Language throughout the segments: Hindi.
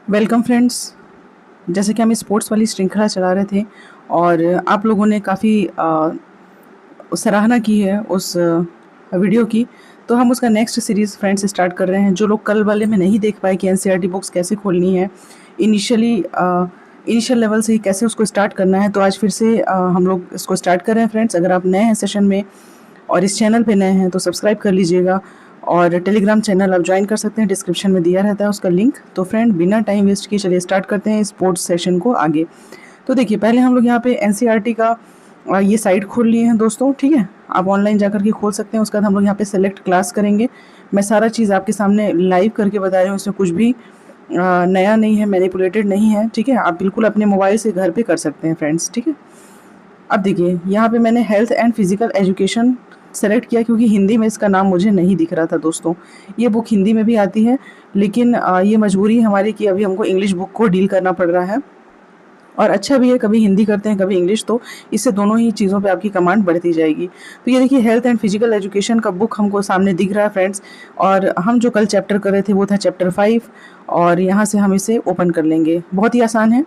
Welcome friends. जैसे कि हम स्पोर्ट्स वाली श्रृंखला चला रहे थे और आप लोगों ने काफ़ी सराहना की है उस वीडियो की। तो हम उसका नेक्स्ट सीरीज़ फ्रेंड्स स्टार्ट कर रहे हैं। जो लोग कल वाले में नहीं देख पाए कि एनसीईआरटी बुक्स कैसे खोलनी है, इनिशियल लेवल से ही कैसे उसको स्टार्ट करना है, तो आज फिर से हम लोग इसको स्टार्ट कर रहे हैं फ्रेंड्स। अगर आप नए हैं सेशन में और इस चैनल पे नए हैं तो सब्सक्राइब कर लीजिएगा और टेलीग्राम चैनल आप ज्वाइन कर सकते हैं, डिस्क्रिप्शन में दिया रहता है उसका लिंक। तो फ्रेंड बिना टाइम वेस्ट किए चलिए स्टार्ट करते हैं स्पोर्ट्स सेशन को आगे। तो देखिए, पहले हम लोग यहाँ पे एनसीईआरटी का ये साइट खोल लिए हैं दोस्तों, ठीक है। आप ऑनलाइन जाकर के खोल सकते हैं। उसके बाद हम लोग यहाँ पे सेलेक्ट क्लास करेंगे। मैं सारा चीज़ आपके सामने लाइव करके बता रही हूँ, इसमें कुछ भी नया नहीं है, मैनिपुलेटेड नहीं है, ठीक है। आप बिल्कुल अपने मोबाइल से घर पे कर सकते हैं फ्रेंड्स, ठीक है। अब देखिए, यहाँ पे मैंने health and physical education select किया क्योंकि हिंदी में इसका नाम मुझे नहीं दिख रहा था दोस्तों। ये बुक हिंदी में भी आती है, लेकिन ये मजबूरी है हमारी कि अभी हमको इंग्लिश बुक को डील करना पड़ रहा है। और अच्छा भी है, कभी हिंदी करते हैं कभी इंग्लिश, तो इससे दोनों ही चीज़ों पे आपकी कमांड बढ़ती जाएगी। तो ये देखिए, हेल्थ एंड फिजिकल एजुकेशन का बुक हमको सामने दिख रहा है फ्रेंड्स। और हम जो कल चैप्टर कर रहे थे वो था चैप्टर 5, और यहाँ से हम इसे ओपन कर लेंगे। बहुत ही आसान है।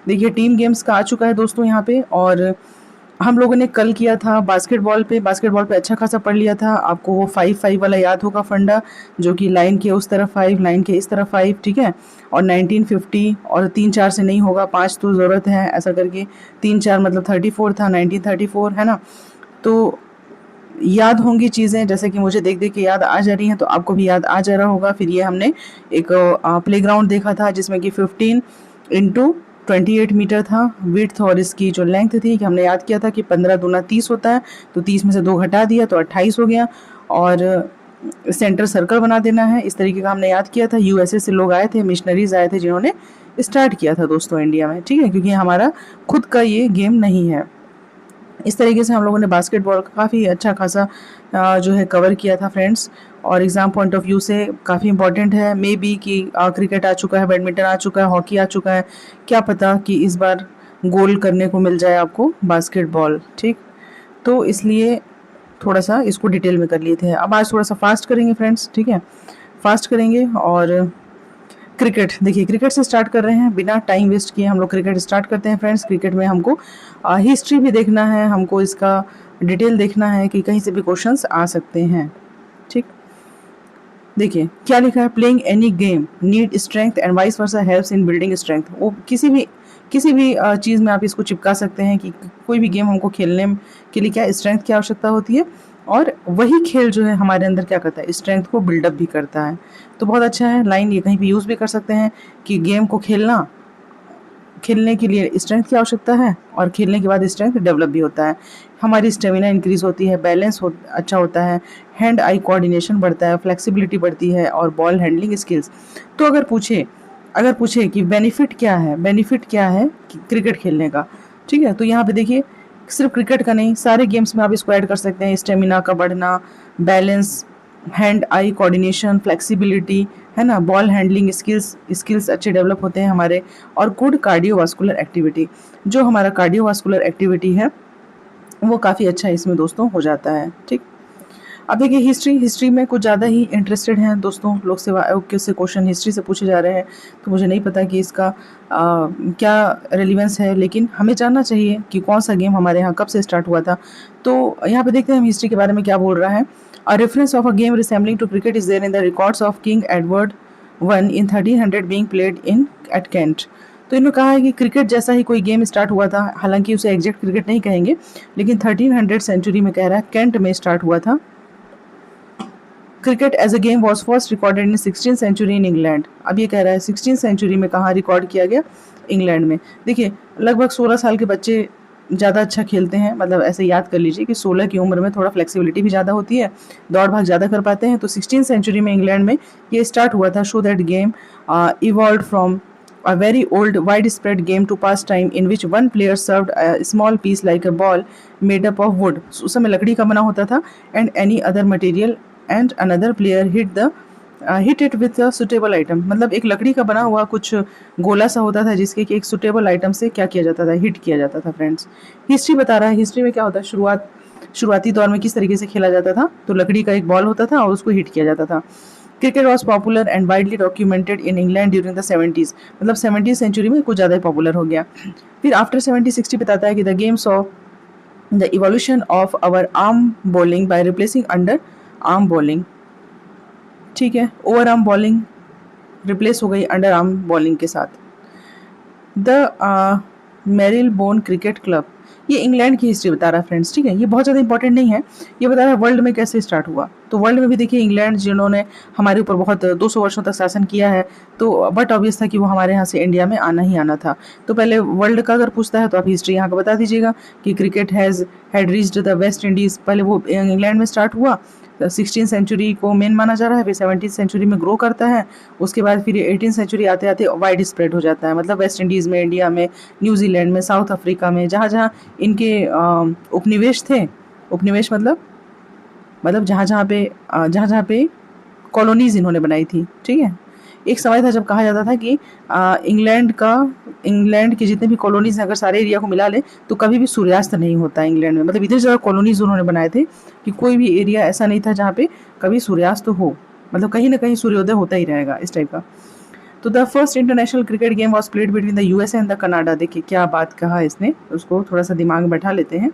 देखिए, टीम गेम्स का आ चुका है दोस्तों यहाँ पे। और हम लोगों ने कल किया था बास्केटबॉल पे अच्छा खासा पढ़ लिया था। आपको वो 5-5 वाला याद होगा फंडा, जो कि लाइन के उस तरफ 5, लाइन के इस तरफ 5, ठीक है। और 1950 और 3-4 से नहीं होगा, 5 तो ज़रूरत है, ऐसा करके 3-4 मतलब 34 था, 1934 है ना। तो याद होंगी चीज़ें, जैसे कि मुझे देख देख के याद आ जा रही हैं, तो आपको भी याद आ जा रहा होगा। फिर ये हमने एक प्लेग्राउंड देखा था जिसमें कि 15 इंटू 28 मीटर था विड्थ, और इसकी जो लेंथ थी कि हमने याद किया था कि 15 दूना 30 होता है, तो 30 में से 2 घटा दिया तो 28 हो गया। और सेंटर सर्कल बना देना है, इस तरीके का हमने याद किया था। यूएसए से लोग आए थे, मिशनरीज आए थे जिन्होंने स्टार्ट किया था दोस्तों इंडिया में, ठीक है, क्योंकि हमारा खुद का ये गेम नहीं है। इस तरीके से हम लोगों ने बास्केटबॉल का काफ़ी अच्छा खासा जो है कवर किया था फ्रेंड्स। और एग्ज़ाम पॉइंट ऑफ व्यू से काफ़ी इंपॉर्टेंट है। मे बी कि क्रिकेट आ चुका है, बैडमिंटन आ चुका है, हॉकी आ चुका है, क्या पता कि इस बार गोल करने को मिल जाए आपको बास्केटबॉल, ठीक। तो इसलिए थोड़ा सा इसको डिटेल में कर लिए थे। अब आज थोड़ा सा फास्ट करेंगे फ्रेंड्स, ठीक है, फास्ट करेंगे। और क्रिकेट, देखिए क्रिकेट से स्टार्ट कर रहे हैं, बिना टाइम वेस्ट किए हम लोग क्रिकेट स्टार्ट करते हैं फ्रेंड्स। क्रिकेट में हमको हिस्ट्री भी देखना है, हमको इसका डिटेल देखना है कि कहीं से भी क्वेश्चंस आ सकते हैं, ठीक। देखिए क्या लिखा है, playing any game need strength and vice versa helps in building strength. वो किसी भी चीज़ में आप इसको चिपका सकते हैं कि कोई भी गेम हमको खेलने के लिए क्या स्ट्रेंथ की आवश्यकता होती है, और वही खेल जो है हमारे अंदर क्या करता है, स्ट्रेंथ को बिल्डअप भी करता है। तो बहुत अच्छा है लाइन, ये कहीं भी यूज़ भी कर सकते हैं कि गेम को खेलने के लिए स्ट्रेंथ की आवश्यकता है, और खेलने के बाद स्ट्रेंथ डेवलप भी होता है। हमारी स्टेमिना इंक्रीज़ होती है, अच्छा होता है, हैंड आई कोऑर्डिनेशन बढ़ता है, फ्लेक्सिबिलिटी बढ़ती है, और बॉल हैंडलिंग स्किल्स। तो अगर पूछे कि बेनिफिट क्या है क्रिकेट खेलने का, ठीक है, तो यहाँ पे देखिए, सिर्फ क्रिकेट का नहीं, सारे गेम्स में आप इसको ऐड कर सकते हैं। स्टेमिना का बढ़ना, balance, hand eye coordination, flexibility, है ना, बॉल हैंडलिंग स्किल्स अच्छे डेवलप होते हैं हमारे, और गुड कार्डियोवास्कुलर एक्टिविटी, जो हमारा कार्डियोवास्कुलर एक्टिविटी है वो काफ़ी अच्छा इसमें दोस्तों हो जाता है, ठीक। अब देखिए, हिस्ट्री में कुछ ज़्यादा ही इंटरेस्टेड हैं दोस्तों लोग, से क्वेश्चन हिस्ट्री से पूछे जा रहे हैं। तो मुझे नहीं पता कि इसका क्या रेलिवेंस है, लेकिन हमें जानना चाहिए कि कौन सा गेम हमारे यहाँ कब से स्टार्ट हुआ था। तो यहाँ पे देखते हैं हम हिस्ट्री के बारे में क्या बोल रहा है। A reference of a game resembling to cricket is there in the records of King Edward one in 1300 being played in at Kent. तो इन्होंने कहा है कि क्रिकेट जैसा ही कोई गेम स्टार्ट हुआ था, हालांकि उसे एग्जैक्ट क्रिकेट नहीं कहेंगे, लेकिन 1300 सेंचुरी में कह रहा है, कैंट में स्टार्ट हुआ था। Cricket as a game was first recorded in 16th century in England. अब ये कह रहा है 16th सेंचुरी में कहाँ रिकॉर्ड किया गया, इंग्लैंड में। देखिए, लगभग 16 साल के बच्चे ज़्यादा अच्छा खेलते हैं, मतलब ऐसे याद कर लीजिए कि 16 की उम्र में थोड़ा फ्लेक्सिबिलिटी भी ज़्यादा होती है, दौड़ भाग ज़्यादा कर पाते हैं। तो 16th सेंचुरी में इंग्लैंड में ये स्टार्ट हुआ था। Show that game evolve from a very old widespread game to pass time in which one player served a small piece like a ball made up of wood। उस समय लकड़ी का बना होता था, and any other material and another player hit it with a suitable item। मतलब एक लकड़ी का बना हुआ कुछ गोला सा होता था जिसके कि एक सुटेबल आइटम से क्या किया जाता था, हिट किया जाता था फ्रेंड्स। हिस्ट्री बता रहा है, हिस्ट्री में क्या होता है, शुरुआती दौर में किस तरीके से खेला जाता था। तो लकड़ी का एक बॉल होता था और उसको हिट किया जाता था। Cricket was popular and widely documented in England during the 70s, मतलब 70 सेंचुरी में कुछ ज़्यादा ही पॉपुलर हो गया। फिर आफ्टर 70-60 बताता है कि the games of the evolution of our arm bowling by replacing under arm bowling, ठीक है, ओवर आर्म बॉलिंग रिप्लेस हो गई अंडर आर्म बॉलिंग के साथ। द मेरिलबोर्न क्रिकेट क्लब, ये इंग्लैंड की हिस्ट्री बता रहा है फ्रेंड्स, ठीक है, ये बहुत ज़्यादा इंपॉर्टेंट नहीं है, ये बता रहा है वर्ल्ड में कैसे स्टार्ट हुआ। तो वर्ल्ड में भी देखिए इंग्लैंड जिन्होंने हमारे ऊपर बहुत 200 वर्षों तक शासन किया है, तो बट ऑब्वियस था कि वो हमारे यहाँ से इंडिया में आना ही आना था। तो पहले वर्ल्ड का अगर पूछता है तो आप हिस्ट्री यहाँ का बता दीजिएगा कि cricket had reached the West Indies, पहले वो इंग्लैंड में स्टार्ट हुआ, 16th सेंचुरी को मेन माना जा रहा है, फिर 17th सेंचुरी में ग्रो करता है, उसके बाद फिर 18th सेंचुरी आते आते वाइड स्प्रेड हो जाता है, मतलब वेस्ट इंडीज़ में, इंडिया में, न्यूजीलैंड में, साउथ अफ्रीका में, जहाँ जहाँ इनके उपनिवेश थे, उपनिवेश मतलब जहाँ जहाँ पे कॉलोनीज़ इन्होंने बनाई थी, ठीक है। एक समय था जब कहा जाता था कि इंग्लैंड के जितने भी कॉलोनीज़ हैं अगर सारे एरिया को मिला लें तो कभी भी सूर्यास्त नहीं होता इंग्लैंड में, मतलब इतने ज़्यादा कॉलोनीज़ उन्होंने बनाए थे कि कोई भी एरिया ऐसा नहीं था जहाँ पे कभी सूर्यास्त हो, मतलब कहीं ना कहीं सूर्योदय होता ही रहेगा, इस टाइप का। तो the first international cricket game was played between the USA and the Canada. देखिए क्या बात कहा इसने, उसको थोड़ा सा दिमाग में बैठा लेते हैं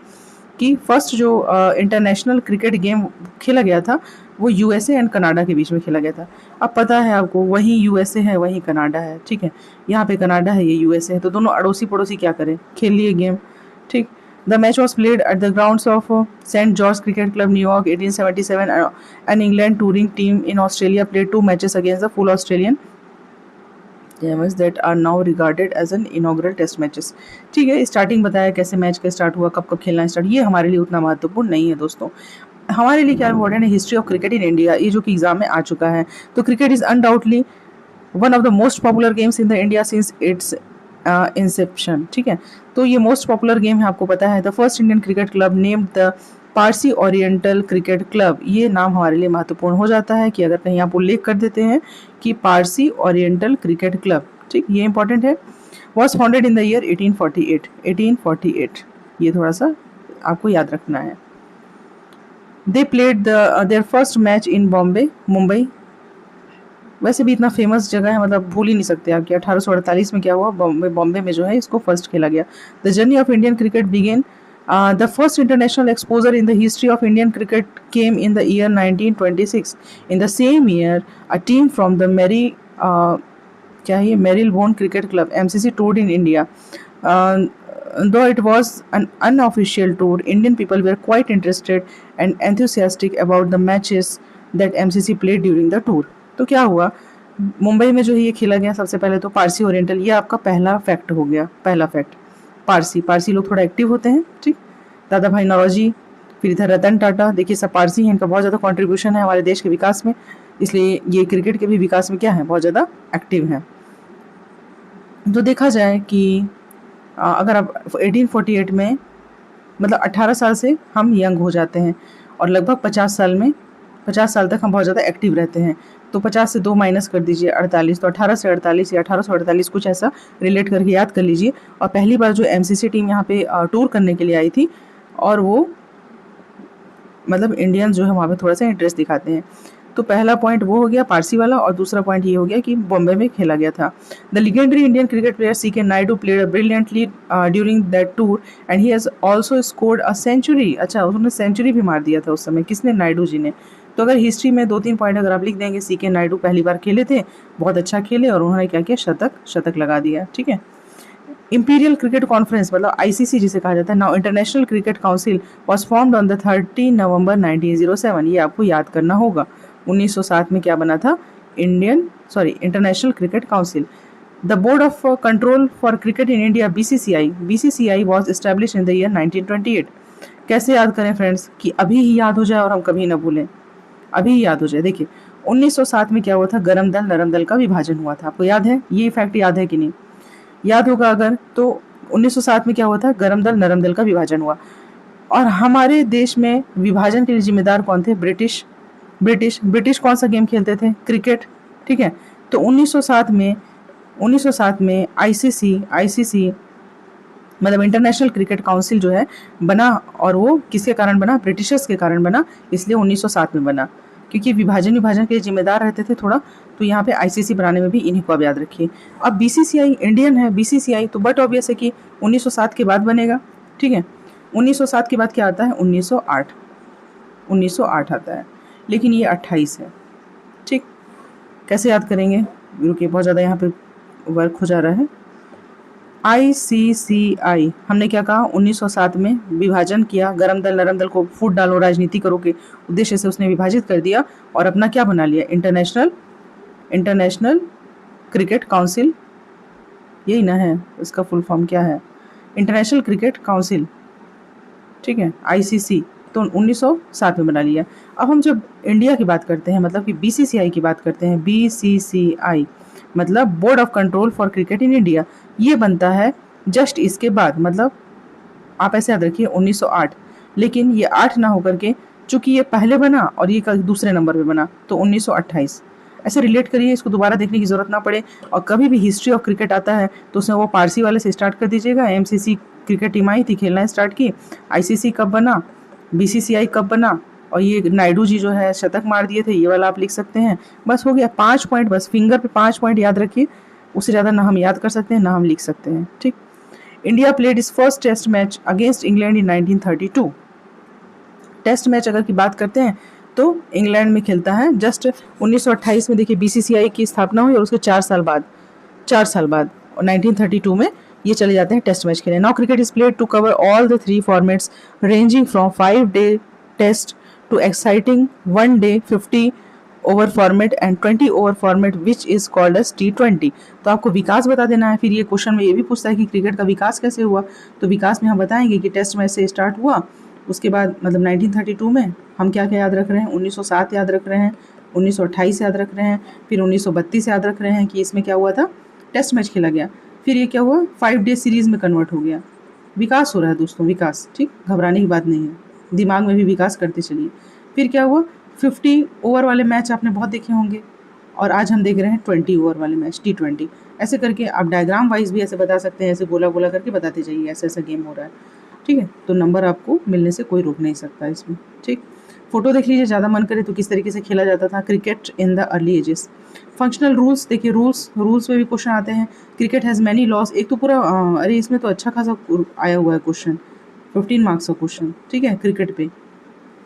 कि फर्स्ट जो इंटरनेशनल क्रिकेट गेम खेला गया था वो यूएसए एंड कनाडा के बीच में खेला गया था। अब पता है आपको, वहीं यूएसए है वहीं कनाडा है, ठीक है, यहाँ पे कनाडा है, ये यूएसए है, तो दोनों अड़ोसी पड़ोसी क्या करें, खेल लिए गेम, ठीक। The match was played at the grounds of saint George cricket club New York 1877 and England touring team in Australia played 2 matches against the full Australian games that are now regarded as an inaugural test matches. ठीक है, स्टार्टिंग बताया कैसे मैच का स्टार्ट हुआ, कब कब खेलना स्टार्ट, ये हमारे लिए उतना महत्वपूर्ण नहीं है दोस्तों। हमारे लिए क्या इम्पोर्टेंट है, history of cricket in India, ये जो कि एग्जाम में आ चुका है। तो cricket is undoubtedly one of the most popular games in the India since its inception, ठीक है। तो ये मोस्ट पॉपुलर गेम है, आपको पता है। The first Indian cricket club named the Parsi oriental cricket club, ये नाम हमारे लिए महत्वपूर्ण हो जाता है कि अगर कहीं आप उल्लेख कर देते हैं कि पारसी ओरिएंटल क्रिकेट क्लब, ठीक, ये इंपॉर्टेंट है। Was founded in the year 1848, ये थोड़ा सा आपको याद रखना है। They played their first match in Bombay, Mumbai, वैसे भी इतना फेमस जगह है, मतलब भूल ही नहीं सकते आप कि 1848 में क्या हुआ, बॉम्बे में जो है इसको फर्स्ट खेला गया। The journey of Indian cricket began, the first international exposure in the history of Indian cricket came in the year 1926. In the same year, a team from the Marylebone Cricket Club (MCC) toured in India. Though it was an unofficial tour, Indian people were quite interested and enthusiastic about the matches that MCC played during the tour. तो क्या हुआ, मुंबई में जो ये खेला गया सबसे पहले तो पारसी ओरिएंटल, ये आपका पहला फैक्ट हो गया, पहला फैक्ट। पारसी लोग थोड़ा एक्टिव होते हैं, ठीक। दादा भाई नौरोजी, फिर इधर रतन टाटा, देखिए सब पारसी हैं, इनका बहुत ज़्यादा कंट्रीब्यूशन है हमारे देश के विकास में, इसलिए ये क्रिकेट के भी विकास में क्या है, बहुत ज़्यादा एक्टिव हैं। तो देखा जाए कि अगर आप 1848 में, मतलब 18 साल से हम यंग हो जाते हैं और लगभग 50 साल तक हम बहुत ज़्यादा एक्टिव रहते हैं, तो 50 से 2 माइनस कर दीजिए 48, तो 18 से 48 या 1848 कुछ ऐसा रिलेट करके याद कर लीजिए। और पहली बार जो एमसीसी टीम यहाँ पे टूर करने के लिए आई थी, और वो मतलब इंडियन जो है वहाँ पे थोड़ा सा इंटरेस्ट दिखाते हैं। तो पहला पॉइंट वो हो गया पारसी वाला, और दूसरा पॉइंट ये हो गया कि बॉम्बे में खेला गया था। The legendary Indian cricket player C K Nayudu played brilliantly during that tour and he has also scored a century. अच्छा, उन्होंने सेंचुरी भी मार दिया था उस समय, किसने, नायडू जी ने। तो अगर हिस्ट्री में 2-3 पॉइंट अगर आप लिख देंगे, सी के नायडू पहली बार खेले थे, बहुत अच्छा खेले, और उन्होंने क्या किया, शतक लगा दिया, ठीक है। इंपीरियल क्रिकेट कॉन्फ्रेंस, मतलब आईसीसी जिसे कहा जाता है, now international cricket council was formed on the 30 नवंबर 1907, ये आपको याद करना होगा। 1907 में क्या बना था, international cricket council. The board of control for cricket in India BCCI was establish in the year 1928। कैसे याद करें फ्रेंड्स कि अभी ही याद हो जाए और हम कभी ना भूलें, अभी ही याद हो जाए। देखिए 1907 में क्या हुआ था, गरम दल नरम दल का विभाजन हुआ था, आपको याद है, ये फैक्ट याद है कि नहीं, याद होगा अगर तो। 1907 में क्या हुआ था, गरम दल नरम दल का विभाजन हुआ, और हमारे देश में विभाजन के लिए जिम्मेदार कौन थे, ब्रिटिश कौन सा गेम खेलते थे, क्रिकेट, ठीक है। तो 1907 में आईसीसी मतलब इंटरनेशनल क्रिकेट काउंसिल जो है बना, और वो किसके कारण बना, ब्रिटिशर्स के कारण बना, इसलिए 1907 में बना। क्योंकि विभाजन के जिम्मेदार रहते थे थोड़ा, तो यहाँ पे आईसीसी बनाने में भी इन्हीं को आप याद रखिए। अब बीसीसीआई इंडियन है, बीसीसीआई तो बट ऑब्वियस है कि 1907 के बाद बनेगा, ठीक है। 1907 के बाद क्या आता है, 1908, 1908 आता है, लेकिन ये 28 है, ठीक। कैसे याद करेंगे, रुकिए बहुत ज़्यादा यहाँ पे वर्क हो जा रहा है। ICCI हमने क्या कहा, 1907 में विभाजन किया, गरम दल नरम दल को फूट डालो राजनीति करो के उद्देश्य से उसने विभाजित कर दिया और अपना क्या बना लिया, इंटरनेशनल क्रिकेट काउंसिल, यही ना है इसका फुल फॉर्म क्या है, इंटरनेशनल क्रिकेट काउंसिल, ठीक है, ICC, तो 1907 में बना लिया। अब हम जब इंडिया की बात करते हैं, मतलब कि BCCI की बात करते हैं, BCCI मतलब board of control for cricket in India, ये बनता है जस्ट इसके बाद, मतलब आप ऐसे याद रखिए 1908, लेकिन ये 8 ना होकर के, चूंकि ये पहले बना और ये दूसरे नंबर पे बना, तो 1928 ऐसे रिलेट करिए, इसको दोबारा देखने की ज़रूरत ना पड़े। और कभी भी हिस्ट्री ऑफ क्रिकेट आता है तो उसमें वो पारसी वाले से स्टार्ट कर दीजिएगा, MCC क्रिकेट टीम आई थी, खेलना स्टार्ट की, ICC कब बना, BCCI कब बना, और ये नायडू जी जो है शतक मार दिए थे, ये वाला आप लिख सकते हैं। बस हो गया, 5 पॉइंट, बस फिंगर पे 5 पॉइंट याद रखिए, उससे ज़्यादा ना हम याद कर सकते हैं ना हम लिख सकते हैं, ठीक। India played his first test match against England in 1932। Test match अगर की बात करते हैं तो इंग्लैंड में खेलता है जस्ट 1928 में, देखिए BCCI की स्थापना हुई और उसके 4 साल बाद और 1932 में ये चले जाते हैं टेस्ट मैच खेलने। Now cricket is played to cover all the 3 formats ranging from 5-day test to exciting 1-day 50 over format and 20 over format which is called as T20। तो आपको विकास बता देना है। फिर ये क्वेश्चन में ये भी पूछता है कि क्रिकेट का विकास कैसे हुआ, तो विकास में हम बताएंगे कि टेस्ट मैच से स्टार्ट हुआ, उसके बाद मतलब 1932 में हम क्या क्या याद रख रहे हैं, 1907 याद रख रहे हैं, 1928 याद रख रहे हैं, फिर 1932 याद रख रहे हैं कि इसमें क्या हुआ था, टेस्ट मैच खेला गया। फिर ये क्या हुआ, 5-day सीरीज़ में कन्वर्ट हो गया। विकास हो रहा है दोस्तों, विकास, ठीक, घबराने की बात नहीं है, दिमाग में भी विकास करते चलिए। फिर क्या हुआ, 50 ओवर वाले मैच आपने बहुत देखे होंगे, और आज हम देख रहे हैं 20 ओवर वाले मैच, T20। ऐसे करके आप डायग्राम वाइज भी ऐसे बता सकते हैं, ऐसे गोला गोला करके बताते जाइए, ऐसा ऐसा गेम हो रहा है, ठीक है। तो नंबर आपको मिलने से कोई रोक नहीं सकता इसमें, ठीक। फोटो देख लीजिए, ज़्यादा मन करे तो किस तरीके से खेला जाता था cricket in the early ages. Functional rules देखिए, रूल्स में भी क्वेश्चन आते हैं। क्रिकेट हैज़ मैनी लॉस, एक तो पूरा अरे इसमें तो अच्छा खासा आया हुआ है क्वेश्चन, 15 मार्क्स का क्वेश्चन, ठीक है, क्रिकेट पे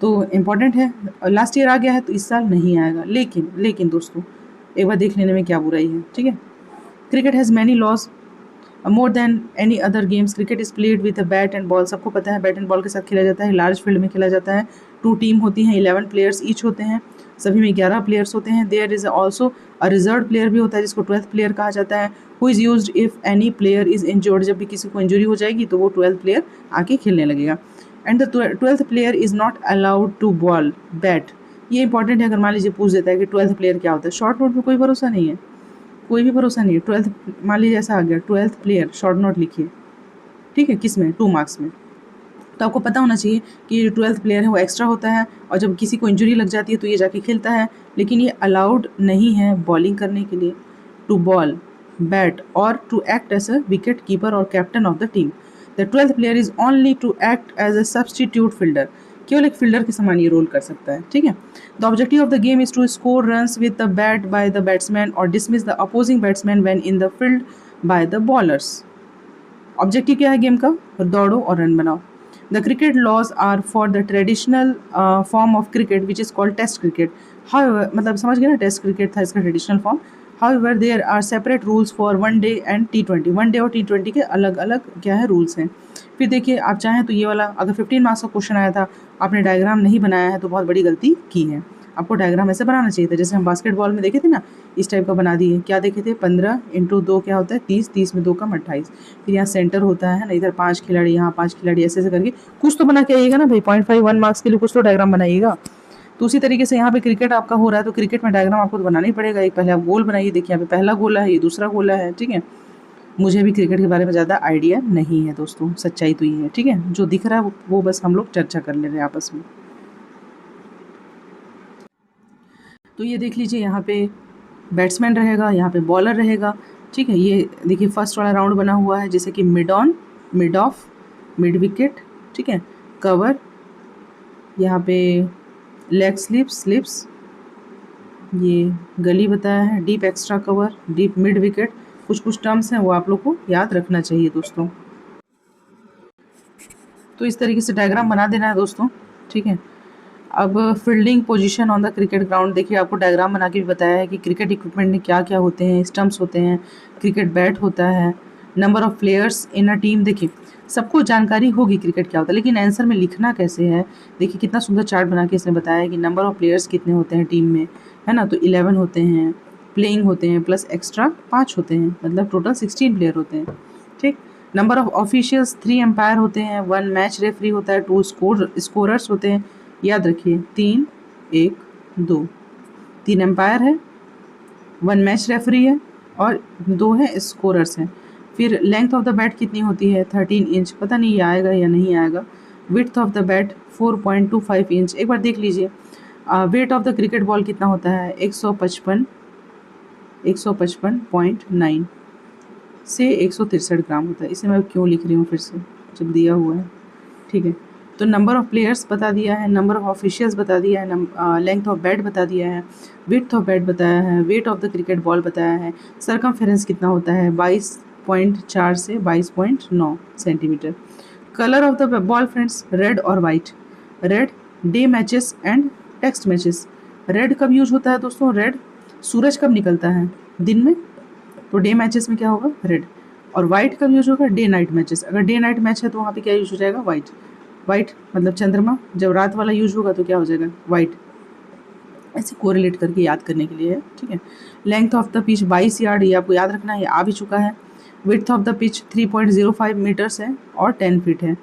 तो इम्पॉर्टेंट है। लास्ट ईयर आ गया है तो इस साल नहीं आएगा, लेकिन दोस्तों एक बार देख लेने में क्या बुराई है, ठीक है। Cricket has many loss more than any other games. Cricket is played with a bat and ball, सबको पता है बैट एंड बॉल के साथ खेला जाता है, लार्ज फील्ड में खेला जाता है। 2 टीम होती हैं, 11 प्लेयर्स ईच होते हैं, सभी में 11 प्लेयर्स होते हैं। There is also a reserve player भी होता है जिसको 12th प्लेयर कहा जाता है। Who is used if any player is injured, जब भी किसी को इंजरी हो जाएगी तो वो 12th प्लेयर आके खेलने लगेगा। And the 12th player is not allowed to bowl bat. ये इंपॉर्टेंट है, अगर मान लीजिए पूछ देता है कि 12th प्लेयर क्या होता है, शॉर्ट नोट में कोई भरोसा नहीं है, कोई भी भरोसा नहीं है। 12th मान लीजिए ऐसा आ गया, 12th प्लेयर शॉर्ट नोट लिखिए, ठीक है, किस में, 2 मार्क्स में। तो आपको पता होना चाहिए कि जो 12th प्लेयर है वो एक्स्ट्रा होता है, और जब किसी को इंजरी लग जाती है तो ये जाके खेलता है, लेकिन ये अलाउड नहीं है बॉलिंग करने के लिए, टू बॉल बैट और to act as a wicket keeper और captain of the team. The 12th player is only to act as a substitute fielder, केवल एक फील्डर के समान ये रोल कर सकता है, ठीक है। The objective of the game is to score runs with the bat by the batsman और dismiss the opposing batsman when in the field by the bowlers. Objective क्या है गेम का, दौड़ो और रन बनाओ। The cricket laws are for the traditional form of cricket which is called test cricket. However, मतलब समझ गए ना, टेस्ट क्रिकेट था इसका traditional form. However there are separate rules for 1-day and T20। 1-day और T20 के अलग अलग क्या है रूल्स हैं। फिर देखिए, आप चाहें तो ये वाला, अगर 15 मार्क्स का क्वेश्चन आया था, आपने डायग्राम नहीं बनाया है तो बहुत बड़ी गलती की है। आपको डायग्राम ऐसे बनाना चाहिए था, जैसे हम बास्केटबॉल में देखे थे ना, इस टाइप का बना दिए। क्या देखे थे, 15 × 2 क्या होता है, 30, 30 में 2 कम 28। फिर यहाँ सेंटर होता है ना, इधर 5 खिलाड़ी, यहाँ 5 खिलाड़ी, ऐसे ऐसे करके कुछ तो बना के आइएगा ना भाई, 0.51 मार्क्स के लिए कुछ तो डायग्राम बनाइएगा। तो उसी तरीके से यहाँ पे क्रिकेट आपका हो रहा है, तो क्रिकेट में डायग्राम आपको तो बनाना ही पड़ेगा। एक पहले आप गोल बनाइए, देखिए यहाँ पे पहला गोला है, ये दूसरा गोला है, ठीक है। मुझे भी क्रिकेट के बारे में ज़्यादा आइडिया नहीं है दोस्तों, सच्चाई तो ये है, ठीक है। जो दिख रहा है वो बस हम लोग चर्चा कर ले रहे हैं आपस में। तो ये देख लीजिए, यहाँ पे बैट्समैन रहेगा, यहाँ पे बॉलर रहेगा, ठीक है। ये देखिए फर्स्ट वाला राउंड बना हुआ है, जैसे कि mid on, mid of, mid wicket, ठीक है, कवर, यहाँ पे लेग स्लिप्स, ये गली बताया है, deep extra cover, deep mid wicket, कुछ कुछ टर्म्स हैं वो आप लोग को याद रखना चाहिए दोस्तों। तो इस तरीके से डायग्राम बना देना है दोस्तों, ठीक है। अब fielding position on the cricket ground, देखिए आपको डायग्राम बना के भी बताया है कि क्रिकेट इक्विपमेंट में क्या क्या होते हैं, स्टम्प्स होते हैं, क्रिकेट बैट होता है, number of players in a team. देखिए सबको जानकारी होगी क्रिकेट क्या होता है, लेकिन आंसर में लिखना कैसे है। देखिए कितना सुंदर चार्ट बना के इसने बताया है कि नंबर ऑफ प्लेयर्स कितने होते हैं टीम में, है ना। तो 11 होते हैं, प्लेइंग होते हैं, प्लस एक्स्ट्रा 5 होते हैं, मतलब टोटल 16 प्लेयर होते हैं, ठीक। नंबर ऑफ ऑफिशियल्स 3 एम्पायर होते हैं, 1 मैच रेफरी होता है, 2 स्कोरर्स होते हैं। याद रखिए 3 1 2, 3 एम्पायर है, 1 मैच रेफरी है और 2 है स्कोरर्स हैं। फिर लेंथ ऑफ द बैट कितनी होती है 13 इंच, पता नहीं ये आएगा या नहीं आएगा। Width of the bat 4.25 inch, एक बार देख लीजिए। Wait of the cricket ball कितना होता है 155.9 से 163 ग्राम होता है। इसे मैं क्यों लिख रही हूँ फिर से, जब दिया हुआ है, ठीक है। तो नंबर ऑफ प्लेयर्स बता दिया है, नंबर ऑफ ऑफिशियल्स बता दिया है, लेंथ ऑफ बैट बता दिया है, विड्थ ऑफ बैट बताया है, weight of the cricket ball बताया है, सरकमफेरेंस कितना होता है 22.4 से 22.9 centimetre. Colour of the ball friends, red और white. Red day matches and test matches. Red कब यूज होता है दोस्तों, रेड सूरज कब निकलता है दिन में, तो डे मैचेस में क्या होगा रेड। और वाइट कब यूज होगा, डे नाइट मैचेस। अगर डे नाइट मैच है तो वहाँ पे क्या यूज हो जाएगा वाइट। वाइट मतलब चंद्रमा, जब रात वाला यूज होगा तो क्या हो जाएगा वाइट। ऐसे कोरिलेट करके याद करने के लिए है, ठीक है। Length of the pitch 22 yard, ये आपको याद रखना है, ये आ भी चुका है। Width of the pitch 3.05 metres है और 10 फीट है।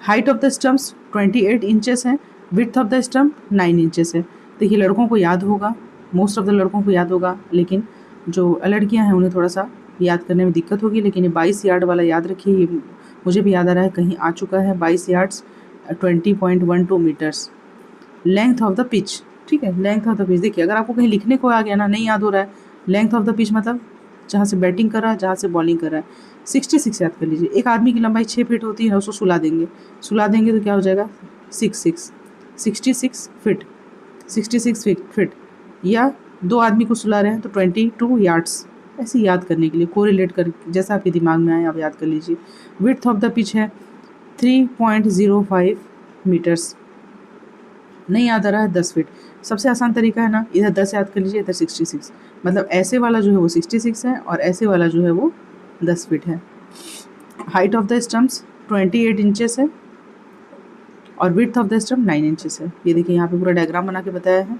Height of the stumps 28 inches है, width of the stump 9 inches है। देखिए लड़कों को याद होगा, मोस्ट ऑफ द लड़कों को याद होगा, लेकिन जो लड़कियां हैं उन्हें थोड़ा सा याद करने में दिक्कत होगी। लेकिन ये 22 यार्ड वाला याद रखिए, ये मुझे भी याद आ रहा है कहीं आ चुका है, 22 yards 20.12 metres. Length of the pitch, ठीक है, लेंथ ऑफ द पिच। देखिए अगर आपको कहीं लिखने को आ गया ना, नहीं याद हो रहा है, लेंथ ऑफ द पिच मतलब जहाँ से बैटिंग कर रहा है, जहाँ से बॉलिंग कर रहा है, 66 याद कर लीजिए। एक आदमी की लंबाई 6 फीट होती है, उसको सुला देंगे, सुला देंगे तो क्या हो जाएगा 66 फीट, 66 फीट। या 2 आदमी को सुला रहे हैं तो 22 यार्ड्स। ऐसे याद करने के लिए कोरिलेट कर, जैसा आपके दिमाग में आए आप याद कर लीजिए। विड्थ ऑफ द पिच है 3.05 मीटर्स। नहीं याद आ रहा है 10 फीट। सबसे आसान तरीका है ना, इधर 10 याद कर लीजिए, इधर 66, मतलब ऐसे वाला जो है वो 66 है और ऐसे वाला जो है वो 10 फीट है। Height of the stumps 28 inches है और width of the stump 9 inches है। ये देखिए यहाँ पे पूरा डायग्राम बना के बताया है।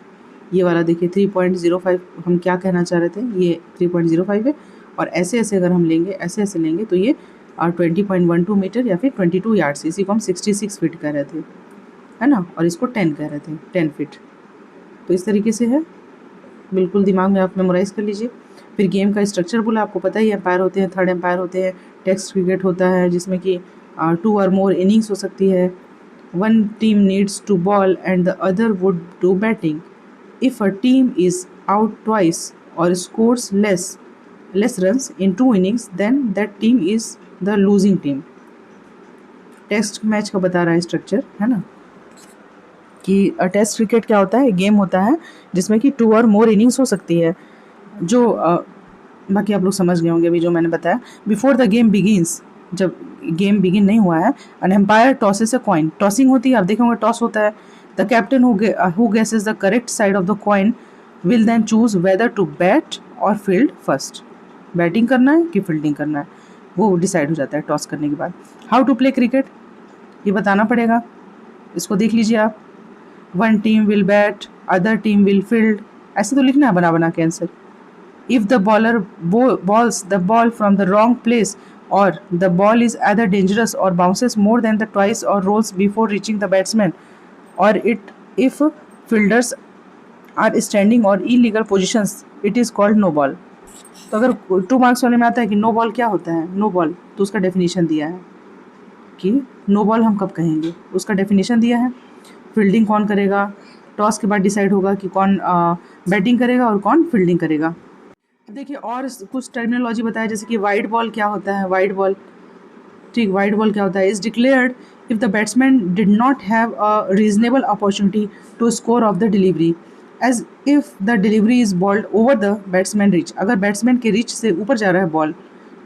ये वाला देखिए 3.05, हम क्या कहना चाह रहे थे, ये 3.05 है और ऐसे ऐसे अगर हम लेंगे, ऐसे ऐसे लेंगे तो ये 20.12 मीटर या फिर 22 यार्ड्स, इसी को हम 66 फीट कह रहे थे, है ना। और इसको 10 कह रहे थे, 10 फीट। तो इस तरीके से है, बिल्कुल दिमाग में आप मेमोराइज़ कर लीजिए। फिर गेम का स्ट्रक्चर बोला, आपको पता ही है, एम्पायर होते हैं, थर्ड एम्पायर होते हैं। टेस्ट क्रिकेट होता है जिसमें कि 2 और मोर इनिंग्स हो सकती है। One team needs to ball and the other would do batting. If a team is out twice or scores less runs in 2 innings, then that team is the losing team. Test match का बता रहा है स्ट्रक्चर, है ना, कि टेस्ट क्रिकेट क्या होता है, गेम होता है जिसमें कि 2 और मोर इनिंग्स हो सकती है। जो बाकी आप लोग समझ गए होंगे अभी जो मैंने बताया। बिफोर द गेम बिगिंस, जब गेम बिगिन नहीं हुआ है, an umpire tosses a coin, tossing होती है, आप देखेंगे टॉस होता है। The captain who guesses the correct side of the coin will then choose whether to bat और फील्ड फर्स्ट, बैटिंग करना है कि फील्डिंग करना है, वो डिसाइड हो जाता है टॉस करने के बाद। हाउ टू प्ले क्रिकेट, ये बताना पड़ेगा, इसको देख लीजिए आप। 1 team will bat, other team will field, ऐसे तो लिखना है बना बना के answer. If the bowler balls the ball from the wrong place or the ball is either dangerous or bounces more than the twice or rolls before reaching the batsman, or if fielders are standing or illegal positions, it is called no ball. तो अगर 2 मार्क्स वाले में आता है कि नो बॉल क्या होता है, नो बॉल, तो उसका डेफिनेशन दिया है कि नो बॉल हम कब कहेंगे, उसका डेफिनेशन दिया है। फील्डिंग कौन करेगा, टॉस के बाद डिसाइड होगा कि कौन बैटिंग करेगा और कौन फील्डिंग करेगा। देखिए और कुछ टर्मिनोलॉजी बताया, जैसे कि वाइड बॉल क्या होता है, वाइड बॉल, ठीक, वाइड बॉल क्या होता है, is declared if the batsman did not have a reasonable opportunity to score off the delivery as if the delivery is bowled over the batsman reach, अगर बैट्समैन के रीच से ऊपर जा रहा है बॉल,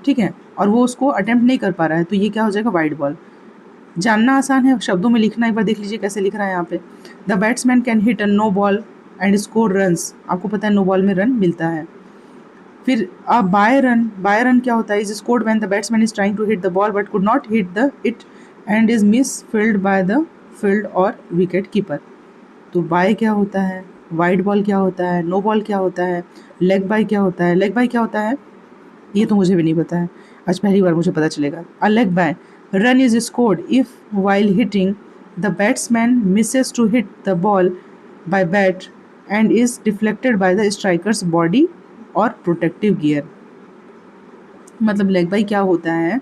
ठीक है, और वो उसको अटेम्प्ट नहीं कर पा रहा है, तो ये क्या हो जाएगा, वाइड बॉल। जानना आसान है, शब्दों में लिखना एक बार देख लीजिए कैसे लिख रहा है यहाँ पे। The batsman can hit a no ball and score runs, आपको पता है नो बॉल में रन मिलता है। फिर बाय रन क्या होता है, is scored when the batsman is trying to hit the ball but could not hit the it and is miss field by the field और विकेट कीपर। तो बाय क्या होता है, वाइड बॉल क्या होता है, नो बॉल क्या होता है, लेग बाय क्या होता है। लेग बाय क्या होता है ये तो मुझे भी नहीं पता है, आज पहली बार मुझे पता चलेगा। A leg bye run is scored if while hitting the batsman misses to hit the ball by bat and is deflected by the striker's body और प्रोटेक्टिव गियर। मतलब लेग बाय क्या होता है,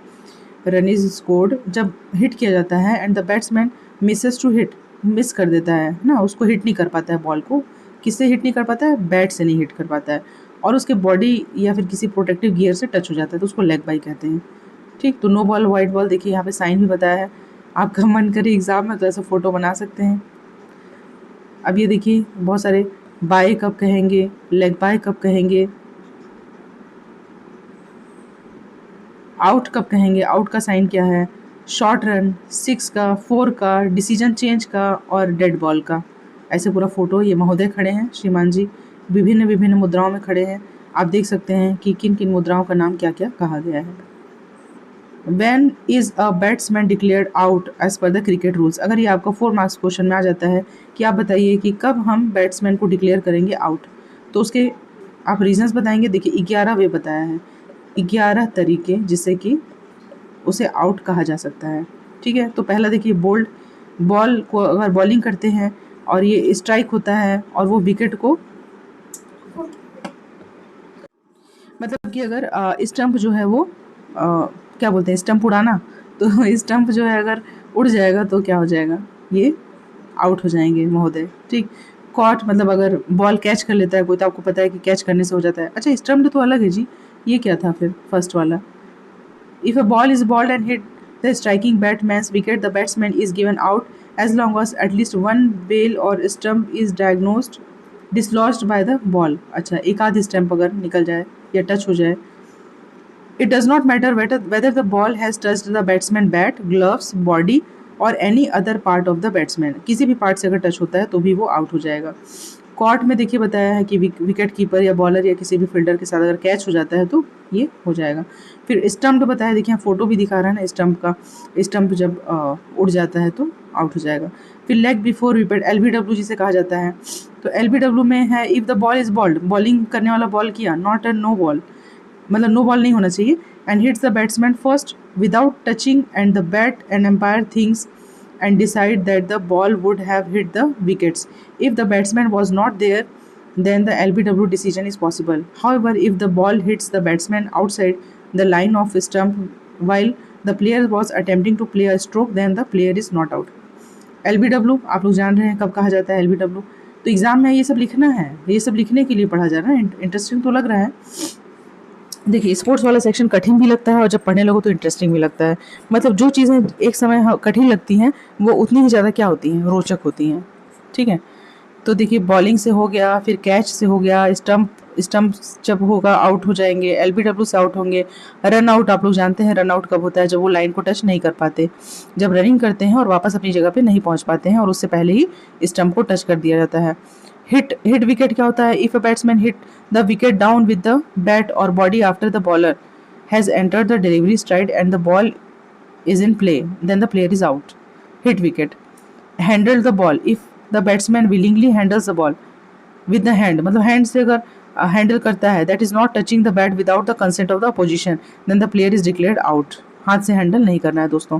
रन इज स्कोर्ड जब हिट किया जाता है and the batsman misses to hit, miss कर देता है ना, उसको हिट नहीं कर पाता है बॉल को, किससे हिट नहीं कर पाता है, बैट से नहीं हिट कर पाता है, और उसके बॉडी या फिर किसी प्रोटेक्टिव गियर से टच हो जाता है, तो उसको लेग बाय कहते हैं। ठीक, तो नो बॉल वाइड बॉल देखिए यहाँ पे साइन भी बताया है, आपका मन करे एग्जाम में तो ऐसा फोटो बना सकते हैं। अब ये देखिए बहुत सारे बाय कब कहेंगे, लेग बाय कब कहेंगे, आउट कब कहेंगे, आउट का साइन क्या है, शॉर्ट रन, 6 का, 4 का, डिसीजन चेंज का और डेड बॉल का। ऐसे पूरा फोटो, ये महोदय खड़े हैं श्रीमान जी, विभिन्न विभिन्न मुद्राओं में खड़े हैं, आप देख सकते हैं कि किन किन मुद्राओं का नाम क्या क्या कहा गया है। When is a batsman declared out as per the cricket rules? अगर ये आपका 4 मार्क्स क्वेश्चन में आ जाता है कि आप बताइए कि कब हम बैट्समैन को डिक्लेयर करेंगे आउट, तो उसके आप रीजंस बताएंगे। देखिए 11 वे बताया है, 11 तरीके जिससे कि उसे आउट कहा जा सकता है। ठीक है, तो पहला देखिए बोल्ड, बॉल को अगर बॉलिंग करते हैं और ये स्ट्राइक होता है और वो विकेट को, मतलब कि अगर स्टंप जो है वो क्या बोलते हैं, स्टंप उड़ाना, तो स्टंप जो है अगर उड़ जाएगा तो क्या हो जाएगा, ये आउट हो जाएंगे महोदय। ठीक, कॉट मतलब अगर बॉल कैच कर लेता है कोई, तो आपको पता है कि कैच करने से हो जाता है। अच्छा स्टंप तो अलग है जी, ये क्या था फिर फर्स्ट वाला, if a ball is bowled and hit the striking batsman's wicket the batsman is given out as long as at least one bail और stump is diagnosed dislodged by the ball. अच्छा एक आध स्टंप अगर निकल जाए या टच हो जाए, it does not matter whether the ball has touched the batsman bat, gloves, body और any other part of the batsman, किसी भी पार्ट से अगर टच होता है तो भी वो आउट हो जाएगा। कॉर्ट में देखिए बताया है कि विकेट कीपर या बॉलर या किसी भी फील्डर के साथ अगर कैच हो जाता है तो ये हो जाएगा। फिर स्टंप बताया, देखिए फोटो भी दिखा रहा है ना स्टंप का, स्टंप जब उड़ जाता है तो आउट हो जाएगा। फिर लेग बिफोर विकेट, LBW जिसे कहा जाता है, तो LBW में है if the ball is bowled, bowling करने वाला बॉल किया, नॉट अ नो बॉल, मतलब नो बॉल नहीं होना चाहिए, and hits the batsman first without touching and the bat and umpire thinks and decide that the ball would have hit the wickets. If the batsman was not there, then the LBW decision is possible. However, if the ball hits the batsman outside the line of stump while the player was attempting to play a stroke, then the player is not out. LBW आप लोग जान रहे हैं कब कहा जाता है LBW, तो एग्जाम में ये सब लिखना है, ये सब लिखने के लिए पढ़ा जा रहा है, इंटरेस्टिंग तो लग रहा है। देखिए स्पोर्ट्स वाला सेक्शन कठिन भी लगता है और जब पढ़ने लगो तो इंटरेस्टिंग भी लगता है, मतलब जो चीज़ें एक समय कठिन लगती हैं वो उतनी ही ज़्यादा क्या होती हैं, रोचक होती हैं। ठीक है, तो देखिए बॉलिंग से हो गया, फिर कैच से हो गया, स्टंप जब होगा आउट हो जाएंगे, LBW से आउट होंगे। रन आउट आप लोग जानते हैं, रन आउट कब होता है, जब वो लाइन को टच नहीं कर पाते, जब रनिंग करते हैं और वापस अपनी जगह पे नहीं पहुंच पाते हैं और उससे पहले ही स्टंप को टच कर दिया जाता है। हिट विकेट क्या होता है, if a batsman hit the wicket down with the bat और body after the bowler has entered the delivery stride and the ball is in play, then the player is out. Hit wicket, handle the ball, if the batsman willingly handles the ball with the hand, मतलब हैंड से अगर हैंडल करता है, that is not touching the bat without the consent of the opposition, then the player is declared out. हाथ से हैंडल नहीं करना है दोस्तों।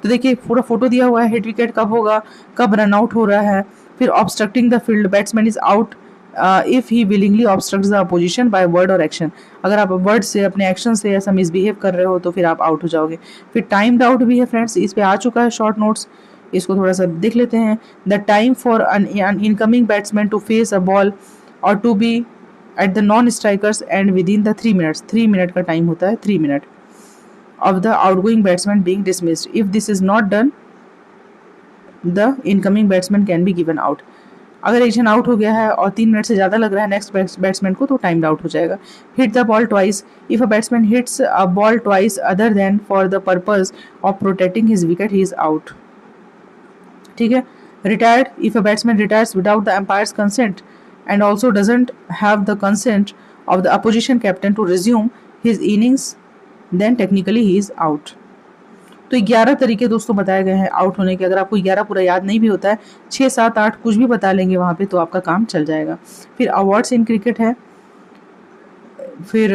तो देखिए पूरा फोटो दिया हुआ है, हिट विकेट कब होगा, कब रन आउट हो रहा है। फिर obstructing the field, batsman is out if he willingly obstructs the opposition bye word और एक्शन, अगर आप वर्ड से अपने एक्शन से ऐसा मिसबिहेव कर रहे हो तो फिर आप आउट हो जाओगे। फिर टाइम्ड आउट भी है फ्रेंड्स, इस पे आ चुका है शॉर्ट नोट्स, इसको थोड़ा सा देख लेते हैं। The time for an incoming batsman to face a ball और to be at the non strikers end within the 3 minutes, 3 minute का टाइम होता है, 3 minute of the outgoing batsman being dismissed, if this is not done the incoming batsman can be given out. अगर एक जन आउट हो गया है और 3 मिनट से ज़्यादा लग रहा है नेक्स्ट बैट्समैन को तो टाइम्ड आउट हो जाएगा। Hit the ball twice, if a batsman hits a ball twice other than for the purpose of protecting his wicket he is out. ठीक है। Retired, if a batsman retires without the umpire's consent and also doesn't have the consent of the opposition captain to resume his innings then technically he is out. तो 11 तरीके दोस्तों बताए गए हैं आउट होने के। अगर आपको 11 पूरा याद नहीं भी होता है, 6, 7, 8 कुछ भी बता लेंगे वहाँ पे तो आपका काम चल जाएगा। फिर अवार्ड्स इन क्रिकेट है, फिर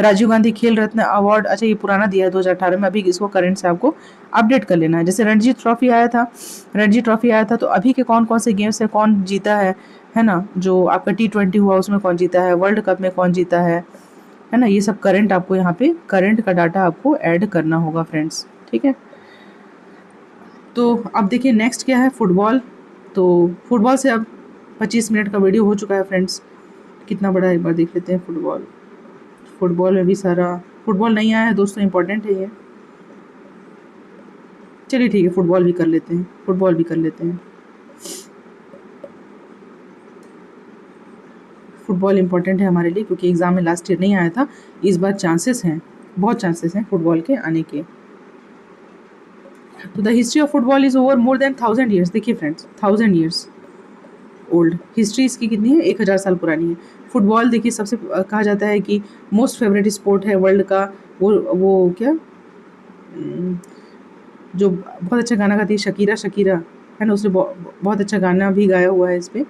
राजीव गांधी खेल रत्न अवार्ड, अच्छा ये पुराना दिया है 2018 में, अभी इसको करंट से आपको अपडेट कर लेना है। जैसे रणजी ट्रॉफी आया था तो अभी के कौन कौन से गेम्स है, कौन जीता है ना, जो आपका T20 हुआ उसमें कौन जीता है, वर्ल्ड कप में कौन जीता है ना, ये सब करंट आपको यहाँ पे करंट का डाटा आपको ऐड करना होगा फ्रेंड्स। ठीक है। तो अब देखिए नेक्स्ट क्या है, फुटबॉल। तो फुटबॉल से अब 25 मिनट का वीडियो हो चुका है फ्रेंड्स, कितना बड़ा है एक बार देख लेते हैं। फुटबॉल में भी सारा फुटबॉल नहीं आया है दोस्तों, इंपॉर्टेंट है ये। चलिए ठीक है, फुटबॉल भी कर लेते हैं। फुटबॉल इंपॉर्टेंट है हमारे लिए क्योंकि एग्जाम में लास्ट ईयर नहीं आया था, इस बार बहुत चांसेस हैं फुटबॉल के आने के। तो the history of football is over more than 1000 years. देखिए फ्रेंड्स, 1000 ईयर्स ओल्ड हिस्ट्री इसकी कितनी है, 1000 साल पुरानी है। फुटबॉल देखिए सबसे कहा जाता है कि मोस्ट फेवरेट स्पोर्ट है वर्ल्ड का। वो क्या जो बहुत अच्छा गाना गाती है शकीरा है ना, उसने बहुत अच्छा गाना भी गाया हुआ है इस पर।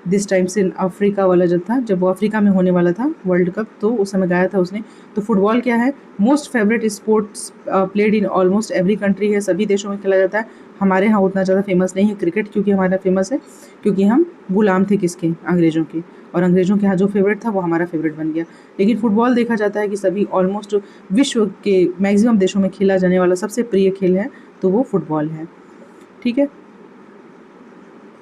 दिस टाइम्स इन अफ्रीका वाला जब वो अफ्रीका में होने वाला था वर्ल्ड कप, तो उस समय गाया था उसने। तो फुटबॉल क्या है, most favourite sports played in almost every country है, सभी देशों में खेला जाता है। हमारे यहाँ उतना ज़्यादा फेमस नहीं है क्रिकेट, क्योंकि हमारा फेमस है क्योंकि हम गुलाम थे किसके, अंग्रेज़ों के, और अंग्रेज़ों के यहाँ जो फेवरेट था वो हमारा फेवरेट बन गया। लेकिन फुटबॉल देखा जाता है कि सभी ऑलमोस्ट विश्व के मैक्सिमम देशों में खेला जाने वाला सबसे प्रिय खेल है, तो वो फुटबॉल है। ठीक है।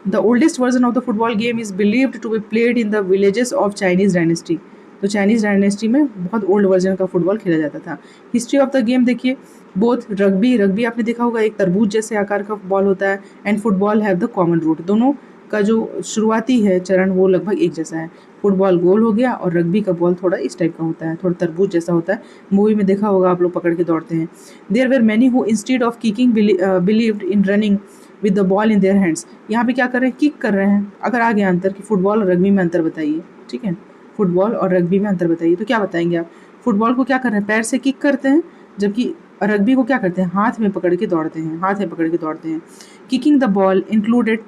The oldest version of the football game is believed to be played in the villages of Chinese dynasty. तो चाइनीज़ डायनेस्टी में बहुत ओल्ड वर्जन का फुटबॉल खेला जाता था। हिस्ट्री ऑफ द गेम देखिए, बोथ रग्बी आपने देखा होगा, एक तरबूज जैसे आकार का बॉल होता है, and football have the common root. दोनों का जो शुरुआती है चरण वो लगभग एक जैसा है। फुटबॉल गोल हो गया और रग्बी का बॉल थोड़ा इस टाइप का होता है, थोड़ा तरबूज जैसा होता है। मूवी में देखा होगा आप लोग पकड़ के दौड़ते हैं। There were many who instead of kicking believed in running with the ball in their hands. यहाँ पे क्या कर रहे हैं, किक कर रहे हैं। अगर आ गया अंतर कि फुटबॉल और रग्बी में अंतर बताइए, ठीक है, फुटबॉल और रग्बी में अंतर बताइए, तो क्या बताएंगे आप। फुटबॉल को क्या कर रहे हैं, पैर से किक करते हैं, जबकि रग्बी को क्या करते हैं, हाथ में पकड़ के दौड़ते हैं। Kicking the ball included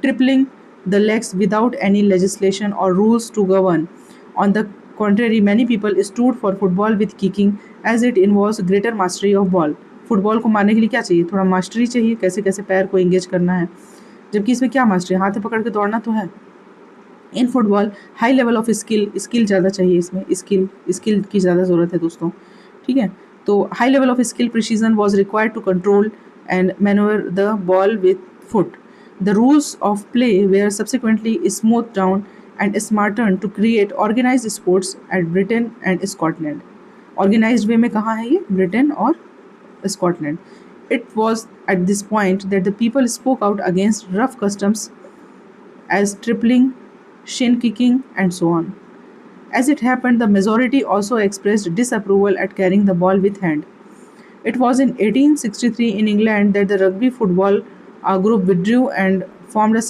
tripling the legs without any legislation और rules to govern. On the contrary, many people stood for football with kicking as it involves greater mastery of ball. Football को मारने के लिए क्या चाहिए, थोड़ा मास्टरी चाहिए, कैसे कैसे पैर को एंगेज करना है, जबकि इसमें क्या मास्टरी, हाथ में पकड़ के दौड़ना तो है। In football high level of skill ज़्यादा चाहिए, इसमें स्किल की ज़्यादा ज़रूरत है दोस्तों। ठीक है। तो high level of skill precision was required to control and manoeuvre the ball with foot. The rules of play were subsequently smooth down and smartened to create organized sports at Britain and Scotland. Organized way में कहाँ है ये, ब्रिटेन और Scotland. It was at this point that the people spoke out against rough customs as tripling, shin kicking and so on. As it happened, the majority also expressed disapproval at carrying the ball with hand. It was in 1863 in England that the rugby football group withdrew and formed a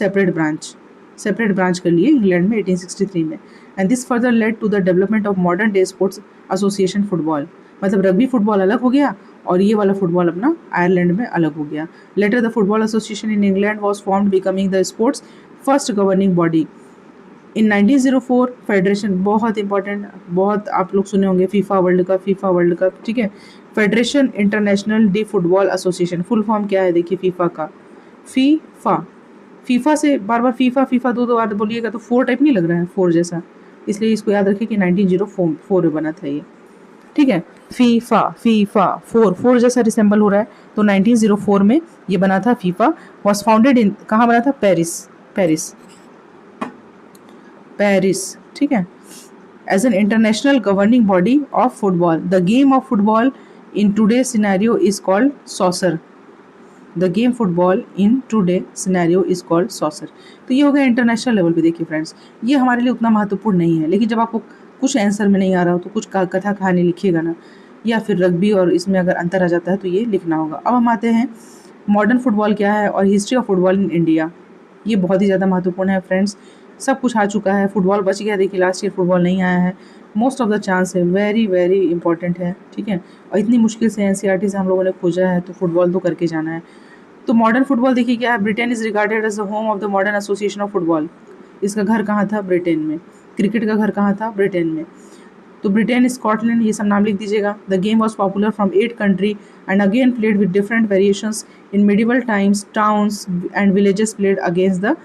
separate branch कर लिए इंग्लैंड में 1863 में। And this further led to the development of modern day sports association football. मतलब रग्बी फुटबॉल अलग हो गया और ये वाला फुटबॉल अपना आयरलैंड में अलग हो गया। Later the football association in England was formed, becoming the sports first governing body. In 1904 federation, बहुत इंपॉर्टेंट, बहुत आप लोग सुने होंगे, फीफा वर्ल्ड कप, ठीक है। Federation international D football association, full form क्या है देखिए फीफा का, फीफा से बार फीफा दो बार बोलिएगा तो 4 टाइप नहीं लग रहा है, 4 जैसा, इसलिए इसको याद रखिए कि 1904 में बना था ये। ठीक है, फीफा 4 जैसा रिसेंबल हो रहा है, तो 1904 में ये बना था। फीफा वॉज फाउंडेड इन, कहाँ बना था, पेरिस, ठीक है, as an international governing body of football. The game of football in today scenario is called soccer. The game football in today scenario is called soccer. तो ये हो गया इंटरनेशनल लेवल पे। देखिए फ्रेंड्स, ये हमारे लिए उतना महत्वपूर्ण नहीं है, लेकिन जब आपको कुछ आंसर में नहीं आ रहा हो तो कुछ कथा कहानी लिखिएगा ना, या फिर रग्बी और इसमें अगर अंतर आ जाता है तो ये लिखना होगा। अब हम आते हैं मॉडर्न फुटबॉल क्या है और history of football in India. ये बहुत ही ज़्यादा महत्वपूर्ण है फ्रेंड्स। सब कुछ आ चुका है, फुटबॉल बच गया। देखिए लास्ट ईयर फुटबॉल नहीं आया है, मोस्ट ऑफ द चांस है, वेरी वेरी इंपॉर्टेंट है, ठीक है। और इतनी मुश्किल से एनसीईआरटी से हम लोगों ने खोजा है, तो फुटबॉल तो करके जाना है। तो मॉडर्न फुटबॉल देखिए क्या है, Britain is regarded as the home of the modern association of football. इसका घर कहाँ था? ब्रिटेन में। क्रिकेट का घर कहाँ था? ब्रिटेन में। तो ब्रिटेन, स्कॉटलैंड, ये सब नाम लिख दीजिएगा। The game was popular from 8 country and again played with different variations in medieval times. Towns and villages played against the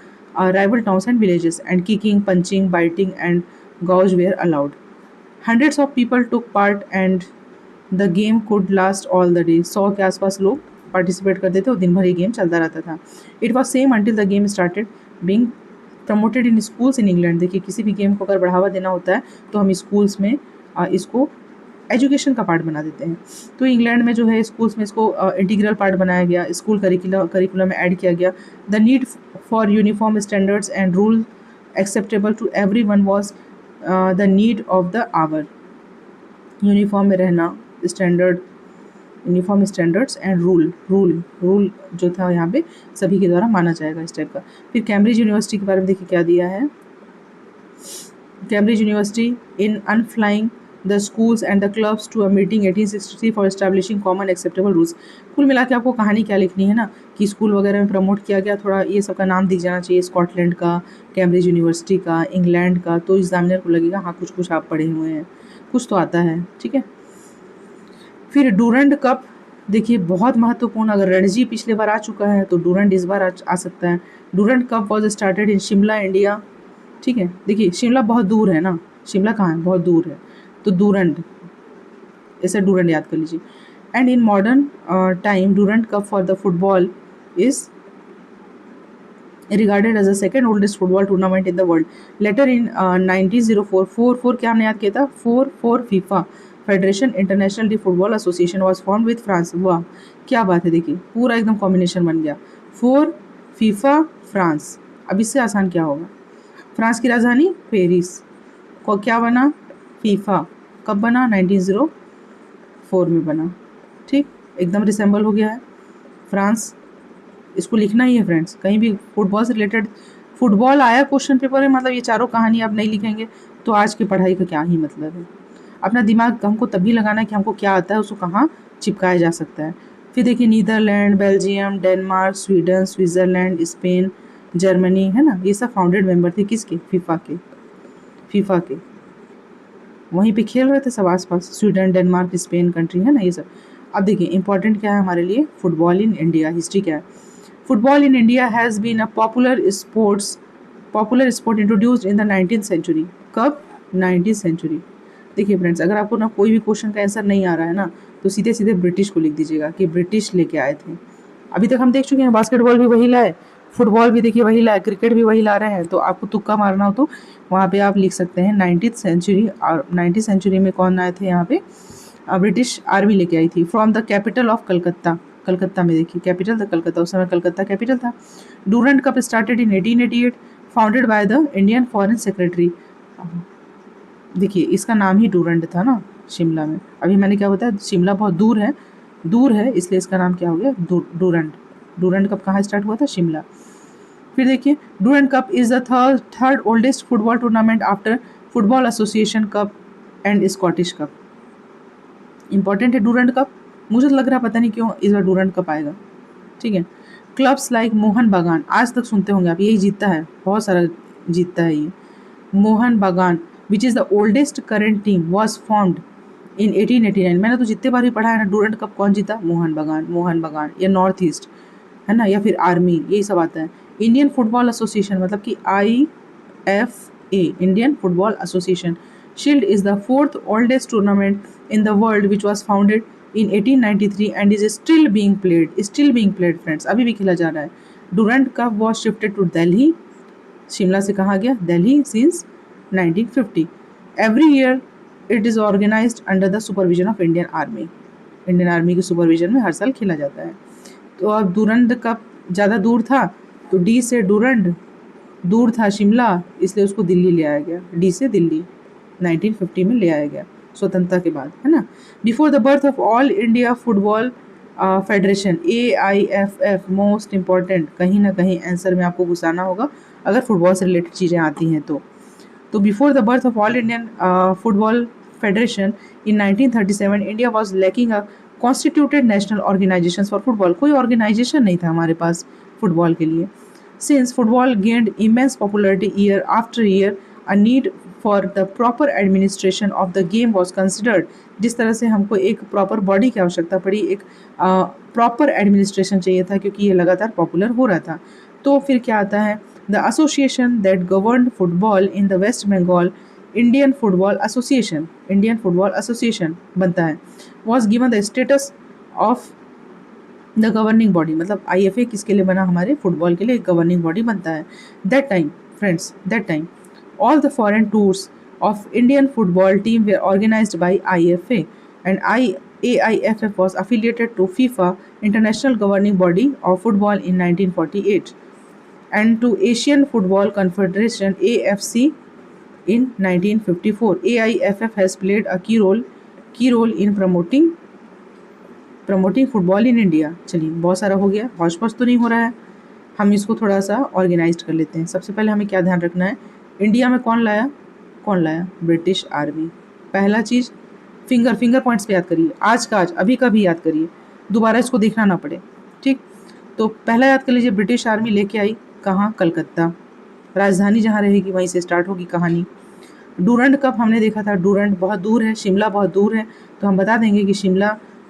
rival towns and villages, and kicking, punching, biting and gouge were allowed. Hundreds of people took part and the game could last all the day. 100 के आसपास लोग पार्टिसिपेट करते थे और दिन भर ये गेम चलता रहता था। It was same until the game started being promoted in schools in England. देखिए किसी भी गेम को अगर बढ़ावा देना होता है तो हम स्कूल्स में इसको एजुकेशन का पार्ट बना देते हैं। तो इंग्लैंड में जो है स्कूल्स में इसको इंटीग्रल पार्ट बनाया गया, स्कूल करिकुलम में ऐड किया गया। The need for uniform standards and rule acceptable to everyone was the need of the hour. Uniform में रहना, यूनिफॉर्म स्टैंडर्ड्स एंड रूल जो था यहाँ पे सभी के द्वारा माना जाएगा, इस टाइप का। फिर कैम्ब्रिज यूनिवर्सिटी के बारे में देखिए क्या दिया है। Cambridge university in unflying the schools and the clubs to a meeting 1863 for establishing common acceptable rules. कुल मिला के आपको कहानी क्या लिखनी है ना, कि स्कूल वगैरह में प्रमोट किया गया, थोड़ा ये सब का नाम दिख जाना चाहिए, स्कॉटलैंड का, कैम्ब्रिज यूनिवर्सिटी का, इंग्लैंड का। तो एग्जामिनर को लगेगा हाँ कुछ आप पढ़े हुए हैं, कुछ तो आता है, ठीक है। फिर डूरंड कप देखिए बहुत महत्वपूर्ण। अगर रणजी पिछले बार आ चुका है तो डूरंड इस बार आ सकता है। Durand cup was started in Shimla, India, ठीक है। देखिए शिमला बहुत दूर है ना, शिमला कहाँ है? बहुत दूर है, तो डूरंड, ऐसे डूरंड याद कर लीजिए। And in modern time Durand cup for the football is regarded as the second oldest football tournament in the world. Later in 1904, 4 क्या हमने याद किया था? 4 FIFA federation international D football association was form with France. वाह क्या बात है, देखिए पूरा एकदम कॉम्बिनेशन बन गया। 4 FIFA फ्रांस। अब इससे आसान क्या होगा? फ्रांस की राजधानी पेरिस को क्या बना? फीफा। कब बना? 1904 में बना, ठीक, एकदम रिसेंबल हो गया है। फ्रांस इसको लिखना ही है फ्रेंड्स, कहीं भी फुटबॉल से रिलेटेड फुटबॉल आया क्वेश्चन पेपर में, मतलब ये चारों कहानी आप नहीं लिखेंगे तो आज की पढ़ाई का क्या ही मतलब है। अपना दिमाग हमको तभी लगाना है कि हमको क्या आता है, उसको कहाँ चिपकाया जा सकता है। फिर देखिए Netherland, Belgium, Denmark, Sweden, Switzerland, Spain, Germany, है ना, ये सब फाउंडेड मेंबर थे किसके? फीफा के। वहीं पे खेल रहे थे सब आसपास, स्वीडन, डेनमार्क, स्पेन कंट्री, है ना ये सब। अब देखिए इंपॉर्टेंट क्या है हमारे लिए, फुटबॉल इन इंडिया, हिस्ट्री क्या है। Football in India has been a popular sport introduced in the 19th century. कब? 19th century. देखिए फ्रेंड्स, अगर आपको ना कोई भी क्वेश्चन का आंसर नहीं आ रहा है ना, तो सीधे सीधे ब्रिटिश को लिख दीजिएगा कि ब्रिटिश लेके आए थे। अभी तक हम देख चुके हैं बास्केटबॉल भी वही लाए, फुटबॉल भी देखिए वही लाए, क्रिकेट भी वही ला रहे हैं। तो आपको तुक्का मारना हो तो वहाँ पे आप लिख सकते हैं 19th सेंचुरी। और 19th सेंचुरी में कौन आए थे यहाँ पे? ब्रिटिश आर्मी लेके आई थी from the capital of Calcutta. Calcutta में देखिए कैपिटल था कलकत्ता, उस समय कलकत्ता कैपिटल था। Durand cup started in 1888 founded by the Indian foreign secretary. देखिए इसका नाम ही डूरंड था ना शिमला में। अभी मैंने क्या बताया, शिमला बहुत दूर है इसलिए इसका नाम क्या हो गया? डूरंड। डूरंड कप कहाँ स्टार्ट हुआ था? शिमला। फिर देखिए Durand cup is the third oldest football tournament after football association cup and Scottish cup. Important है डूरंड कप, मुझे तो लग रहा है पता नहीं क्यों इस बार डूरंड कप आएगा, ठीक है। क्लब्स लाइक मोहन बागान, आज तक सुनते होंगे आप, यही जीतता है, बहुत सारा जीतता है ये। मोहन बागान which is the oldest current team was formed in 1889। मैंने तो जितने बार भी पढ़ा है ना, डूरंड कप कौन जीता? मोहन बागान या नॉर्थ ईस्ट, है ना, या फिर आर्मी, यही सब आता है। इंडियन फुटबॉल एसोसिएशन मतलब कि IFA, Indian football association. Shield is the fourth oldest tournament in the world which was founded in 1893 and is still being played friends, अभी भी खेला जा रहा है। Durand cup was shifted to Delhi, Shimla से कहाँ गया? Delhi, since 1950। Every year it is organized under the supervision of Indian Army, Indian army के सुपरविजन में हर साल खेला जाता है। तो अब डूरंड कप ज़्यादा दूर था, तो डी से डूरंड, दूर था शिमला, इसलिए उसको दिल्ली ले आया गया, डी से दिल्ली 1950 में ले आया गया स्वतंत्रता के बाद, है ना। Before the birth of all India football federation, AIFF, most important, कहीं ना कहीं आंसर में आपको घुसाना होगा अगर फुटबॉल से रिलेटेड चीज़ें आती हैं तो before the birth of all Indian football federation in 1937 India was lacking a constituted national organisation for football, कोई ऑर्गेनाइजेशन नहीं था हमारे पास फुटबॉल के लिए। Since football gained immense popularity year after year, a need for the proper administration of the game was considered, जिस तरह से हमको एक प्रॉपर बॉडी की आवश्यकता पड़ी, एक प्रॉपर एडमिनिस्ट्रेशन चाहिए था क्योंकि ये लगातार पॉपुलर हो रहा था। तो फिर क्या आता है, the association that govern football in the West Bengal, Indian football association बनता है, was given the status of the governing body, मतलब IFA किसके लिए बना, हमारे फुटबॉल के लिए एक गवर्निंग बॉडी बनता है। That time friends, that time all the foreign tours of Indian football team were organized by IFA, and AIFF was affiliated to FIFA, international governing body of football, in 1948, and to Asian Football Confederation AFC in 1954. AIFF has played a key role in promoting football in India. चलिए बहुत सारा हो गया, हौच-पौच तो नहीं हो रहा है, हम इसको थोड़ा सा ऑर्गेनाइज कर लेते हैं। सबसे पहले हमें क्या ध्यान रखना है, इंडिया में कौन लाया, ब्रिटिश आर्मी। पहला चीज़ फिंगर पॉइंट्स पे याद करिए, आज का आज, अभी का भी याद करिए, दोबारा इसको देखना ना पड़े, ठीक। तो पहला याद कर लीजिए, ब्रिटिश आर्मी लेके आई कहाँ, कलकत्ता, राजधानी जहाँ रहेगी वहीं से स्टार्ट होगी कहानी। डूरंड कप हमने देखा था, डूरंड बहुत दूर है, शिमला बहुत दूर है, तो हम बता देंगे कि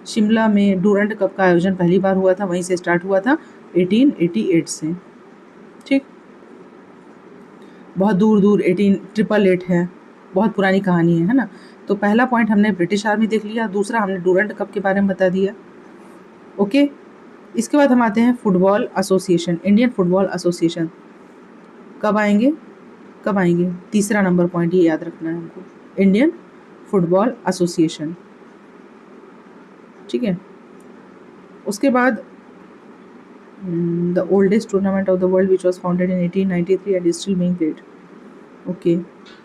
शिमला में डूरंड कप का आयोजन पहली बार हुआ था, वहीं से स्टार्ट हुआ था 1888 से, ठीक। बहुत दूर 888 है, बहुत पुरानी कहानी है ना। तो पहला पॉइंट हमने ब्रिटिश आर्मी देख लिया, दूसरा हमने डूरंड कप के बारे में बता दिया, ओके। इसके बाद हम आते हैं football association, Indian football association कब आएंगे, तीसरा नंबर पॉइंट ये याद रखना है हमको, इंडियन फुटबॉल एसोसिएशन, ठीक है। उसके बाद the oldest tournament of the world which was founded in 1893 and still being played, okay.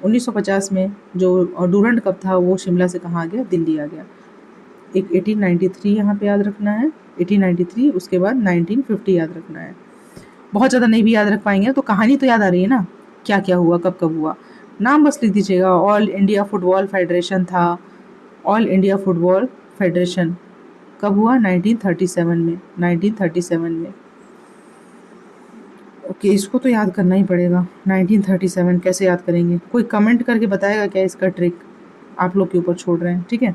1950 में जो डूरंड कप था वो शिमला से कहाँ आ गया, दिल्ली आ गया। एक 1893 यहाँ पे याद रखना है, 1893, उसके बाद 1950 याद रखना है। बहुत ज़्यादा नहीं भी याद रख पाएंगे तो कहानी तो याद आ रही है ना, क्या क्या हुआ, कब कब हुआ, नाम बस लिख दीजिएगा। ऑल इंडिया फुटबॉल फेडरेशन था, ऑल इंडिया फुटबॉल फेडरेशन कब हुआ, 1937 में, 1937 में, ओके। इसको तो याद करना ही पड़ेगा, 1937 कैसे याद करेंगे, कोई कमेंट करके बताएगा क्या इसका ट्रिक, आप लोग के ऊपर छोड़ रहे हैं, ठीक है।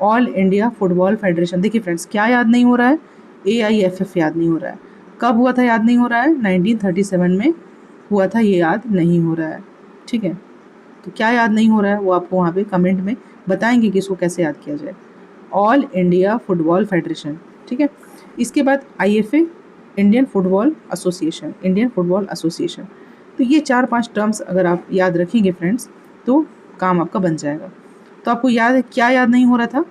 ऑल इंडिया फुटबॉल फेडरेशन, देखिए फ्रेंड्स क्या याद नहीं हो रहा है, AIFF याद नहीं हो रहा है, कब हुआ था याद नहीं हो रहा है, 1937 में हुआ था, ये याद नहीं हो रहा है, ठीक है। तो क्या याद नहीं हो रहा है वो आपको वहाँ पे कमेंट में बताएंगे कि इसको कैसे याद किया जाए, ऑल इंडिया फुटबॉल फेडरेशन, ठीक है। इसके बाद IFA, Indian football association, Indian football association. तो ये 4-5 टर्म्स अगर आप याद रखेंगे फ्रेंड्स तो काम आपका बन जाएगा। तो आपको याद है क्या याद नहीं हो रहा था,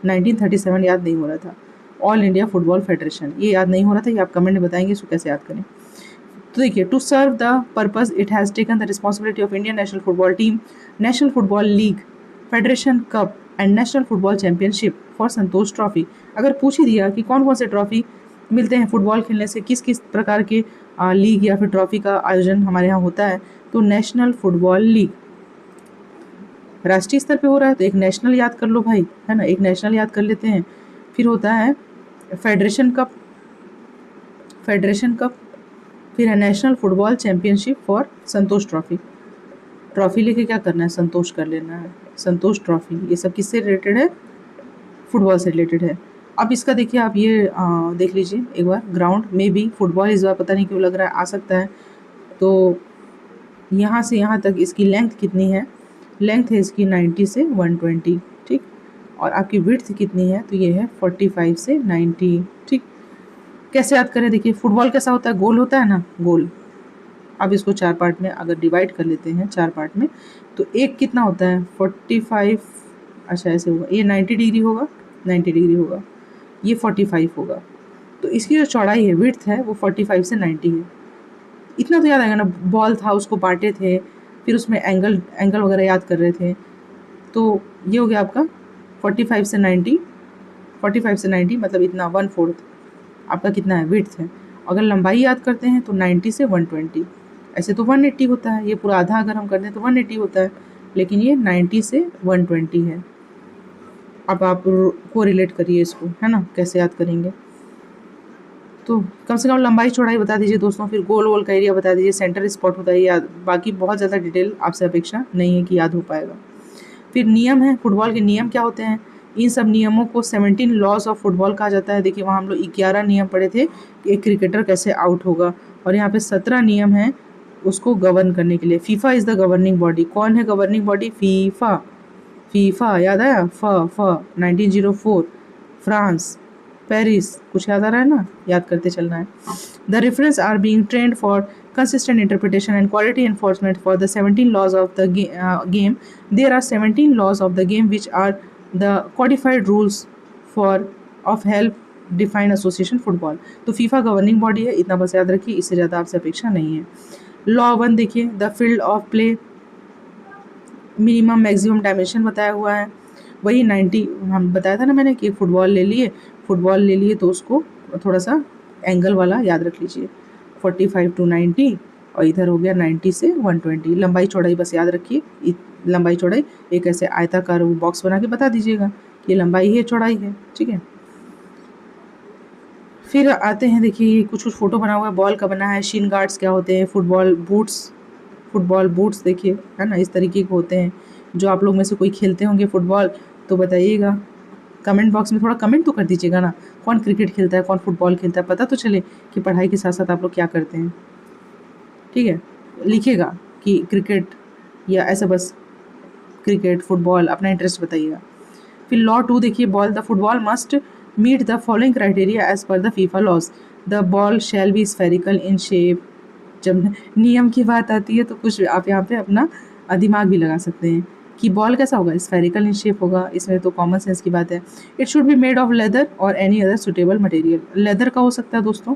1937 याद नहीं हो रहा था, ऑल इंडिया फुटबॉल फेडरेशन ये याद नहीं हो रहा था, ये आप कमेंट में बताएंगे इसको कैसे याद करें। तो देखिए, to serve the purpose it has taken the responsibility of Indian national football team, national football league, federation cup and national football championship for Santosh trophy. अगर पूछ ही दिया कि कौन कौन से ट्रॉफी मिलते हैं फुटबॉल खेलने से, किस किस प्रकार के लीग या फिर ट्रॉफी का आयोजन हमारे यहाँ होता है, तो नेशनल फुटबॉल लीग राष्ट्रीय स्तर पे हो रहा है तो एक नेशनल याद कर लो भाई, है ना, एक नेशनल याद कर लेते हैं। फिर होता है फेडरेशन कप, फिर है national football championship for Santosh trophy, trophy लेके क्या करना है, संतोष कर लेना है, संतोष ट्रॉफी। ये सब किससे रिलेटेड है, फुटबॉल से रिलेटेड है। अब इसका देखिए आप ये देख लीजिए एक बार, ग्राउंड में भी फुटबॉल इस बार पता नहीं क्यों लग रहा है आ सकता है। तो यहाँ से यहाँ तक इसकी लेंथ कितनी है, लेंथ है इसकी 90 से 120, ठीक। और आपकी विड्थ कितनी है, तो ये है 45 से 90, ठीक। कैसे याद करें, देखिए फुटबॉल कैसा होता है, गोल होता है ना, गोल। अब इसको 4 पार्ट में अगर डिवाइड कर लेते हैं, 4 पार्ट में, तो एक कितना होता है 45, अच्छा ऐसे होगा, ये 90 डिग्री होगा, 90 डिग्री होगा, ये 45 होगा। तो इसकी जो चौड़ाई है, विड्थ है, वो 45 से 90 है। इतना तो याद आएगा ना, बॉल था उसको बांटे थे, फिर उसमें एंगल एंगल वगैरह याद कर रहे थे। तो ये हो गया आपका 45 से 90, 45 से 90 मतलब इतना 1/4 आपका कितना है, विड्थ है। अगर लंबाई याद करते हैं तो 90 से 120, ऐसे तो 180 होता है, ये पूरा आधा अगर हम करते हैं तो 180 होता है, लेकिन ये 90 से 120 है। अब आप को रिलेट करिए इसको, है ना, कैसे याद करेंगे। तो कम से कम लंबाई चौड़ाई बता दीजिए दोस्तों, फिर गोल वोल का एरिया बता दीजिए, सेंटर स्पॉट होता है याद, बाकी बहुत ज़्यादा डिटेल आपसे अपेक्षा नहीं है कि याद हो पाएगा। फिर नियम है, फुटबॉल के नियम क्या होते हैं, इन सब नियमों को 17 लॉज ऑफ फुटबॉल कहा जाता है। देखिए वहाँ हम लोग 11 नियम पढ़े थे कि एक क्रिकेटर कैसे आउट होगा, और यहाँ पे 17 नियम हैं उसको गवर्न करने के लिए। FIFA is the governing body. कौन है गवर्निंग बॉडी? फीफा। फीफा याद आया, फ 1904, फ्रांस, पेरिस, कुछ याद आ रहा है ना, याद करते चलना है। The references are being trained for consistent interpretation and quality enforcement for the 17 laws of the game. There are 17 laws of the game which are the codified rules for of help define association football. तो फीफा गवर्निंग बॉडी है, इतना बस याद रखिए, इससे ज़्यादा आपसे अपेक्षा नहीं है। लॉ 1 देखिए, the field of play minimum maximum dimension बताया हुआ है, वही 90 हम बताया था ना मैंने कि फुटबॉल ले लिए तो उसको थोड़ा सा एंगल वाला याद रख लीजिए, 45 to 90, और इधर हो गया 90 से 120। लंबाई चौड़ाई बस याद रखिए, लंबाई चौड़ाई एक ऐसे आयताकार बॉक्स बना के बता दीजिएगा कि ये है, चौड़ाई है, ठीक है। फिर आते हैं, देखिए कुछ कुछ फोटो बना हुआ है, बॉल का बना है, शिन गार्ड्स क्या होते हैं, फुटबॉल बूट्स देखिए, है ना, इस तरीके के होते हैं। जो आप लोग में से कोई खेलते होंगे फुटबॉल तो बताइएगा, कमेंट बॉक्स में थोड़ा कमेंट तो कर दीजिएगा ना, कौन क्रिकेट खेलता है, कौन फुटबॉल खेलता है, पता तो चले कि पढ़ाई के साथ साथ आप लोग क्या करते हैं, ठीक है। लिखिएगा कि क्रिकेट या ऐसा बस क्रिकेट फुटबॉल, अपना इंटरेस्ट बताइएगा। फिर लॉ 2 देखिए, ball the football must meet the following criteria as per the FIFA laws. The ball shall be spherical in shape. जब नियम की बात आती है तो कुछ आप यहाँ पे अपना दिमाग भी लगा सकते हैं कि बॉल कैसा होगा, स्फेरिकल इन शेप होगा, इसमें तो कॉमन सेंस की बात है। It should be made of leather और any other suitable material. Leather का हो सकता है दोस्तों,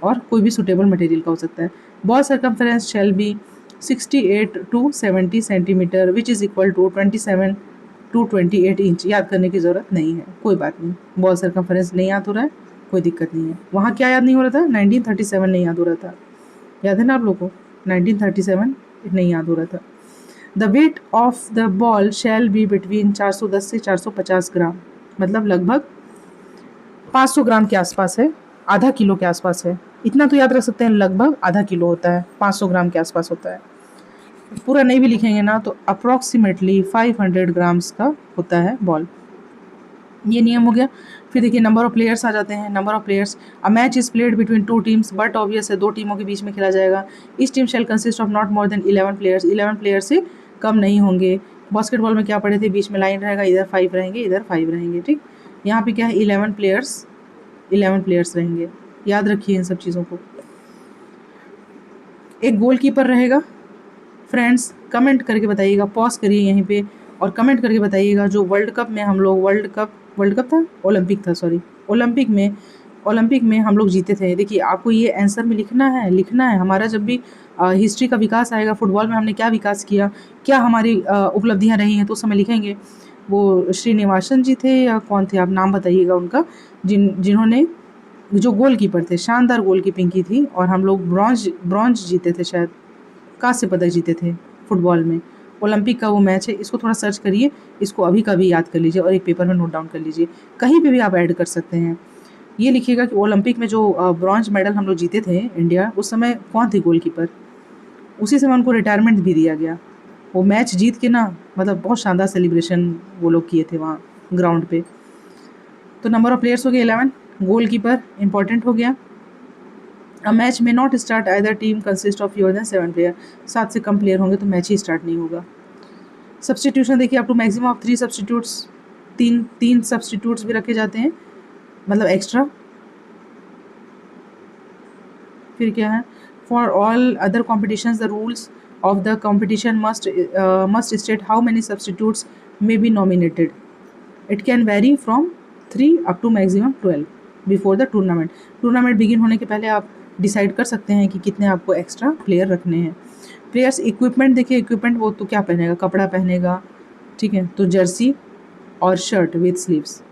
और कोई भी सुटेबल मटेरियल का हो सकता है। Ball circumference shall be 68 to 70 centimetres which is equal to 27 to 28 inch. याद करने की ज़रूरत नहीं है, कोई बात नहीं, बॉल सर्कमफेरेंस नहीं याद हो रहा है, कोई दिक्कत नहीं है। वहाँ क्या याद नहीं हो रहा था, 1937 नहीं याद हो रहा था, याद है ना आप लोग को, 1937 नहीं याद हो रहा था। The wait of the ball shall be between 410 से 450 ग्राम, मतलब लगभग 500 ग्राम के आसपास है, आधा किलो के आसपास है। इतना तो याद रख सकते हैं, लगभग आधा किलो होता है, 500 ग्राम के आसपास होता है। पूरा नहीं भी लिखेंगे ना तो अप्रॉक्सीमेटली 500 ग्राम्स का होता है बॉल। ये नियम हो गया। फिर देखिए नंबर ऑफ प्लेयर्स आ जाते हैं। Number of players, a match is played between 2 teams, but obvious है 2 टीमों के बीच में खेला जाएगा। इस team shell consist of not more than 11 players, 11 player से कम नहीं होंगे। बास्केटबॉल में क्या पढ़े थे, बीच में लाइन रहेगा, इधर 5 रहेंगे, इधर 5 रहेंगे, ठीक। यहाँ पे क्या है, 11 प्लेयर्स रहेंगे, याद रखिए इन सब चीज़ों को। एक गोलकीपर रहेगा। फ्रेंड्स कमेंट करके बताइएगा, पॉज करिए यहीं पे और कमेंट करके बताइएगा, जो वर्ल्ड कप में हम लोग वर्ल्ड कप था, ओलंपिक में हम लोग जीते थे। देखिए आपको ये आंसर में लिखना है। हमारा जब भी हिस्ट्री का विकास आएगा, फुटबॉल में हमने क्या विकास किया, क्या हमारी उपलब्धियां रही हैं, तो उस समय लिखेंगे। वो श्रीनिवासन जी थे या कौन थे, आप नाम बताइएगा उनका, जिन्होंने जो गोलकीपर थे, शानदार गोलकीपिंग की थी, और हम लोग ब्रॉन्ज जीते थे, शायद कांस्य पदक जीते थे फुटबॉल में। ओलंपिक का वो मैच है, इसको थोड़ा सर्च करिए, इसको अभी का भी याद कर लीजिए और एक पेपर में नोट डाउन कर लीजिए, कहीं पे भी आप ऐड कर सकते हैं। ये लिखिएगा कि ओलंपिक में जो ब्रॉन्ज मेडल हम लोग जीते थे इंडिया, उस समय कौन थे गोलकीपर, उसी समय उनको रिटायरमेंट भी दिया गया। वो मैच जीत के ना, मतलब बहुत शानदार सेलिब्रेशन वो लोग किए थे वहाँ ग्राउंड पे। तो नंबर ऑफ प्लेयर्स हो गए 11, गोलकीपर इंपॉर्टेंट हो गया। A match may not start either team consist of fewer than 7 player, 7 से कम प्लेयर होंगे तो मैच ही स्टार्ट नहीं होगा। सब्सटीट्यूशन देखिए, up to maximum of 3 substitutes, तीन सब्सटीट्यूट्स भी रखे जाते हैं, मतलब एक्स्ट्रा। फिर क्या है, for all other competitions the rules of the competition must state how many substitutes may be nominated. It can vary from 3 up to maximum 12 before the tournament. Tournament begin होने के पहले आप डिसाइड कर सकते हैं कि कितने आपको एक्स्ट्रा प्लेयर रखने हैं। प्लेयर्स इक्विपमेंट देखिए, इक्विपमेंट वो तो क्या पहनेगा, कपड़ा पहनेगा, ठीक है, तो जर्सी और शर्ट विथ स्लीव्स।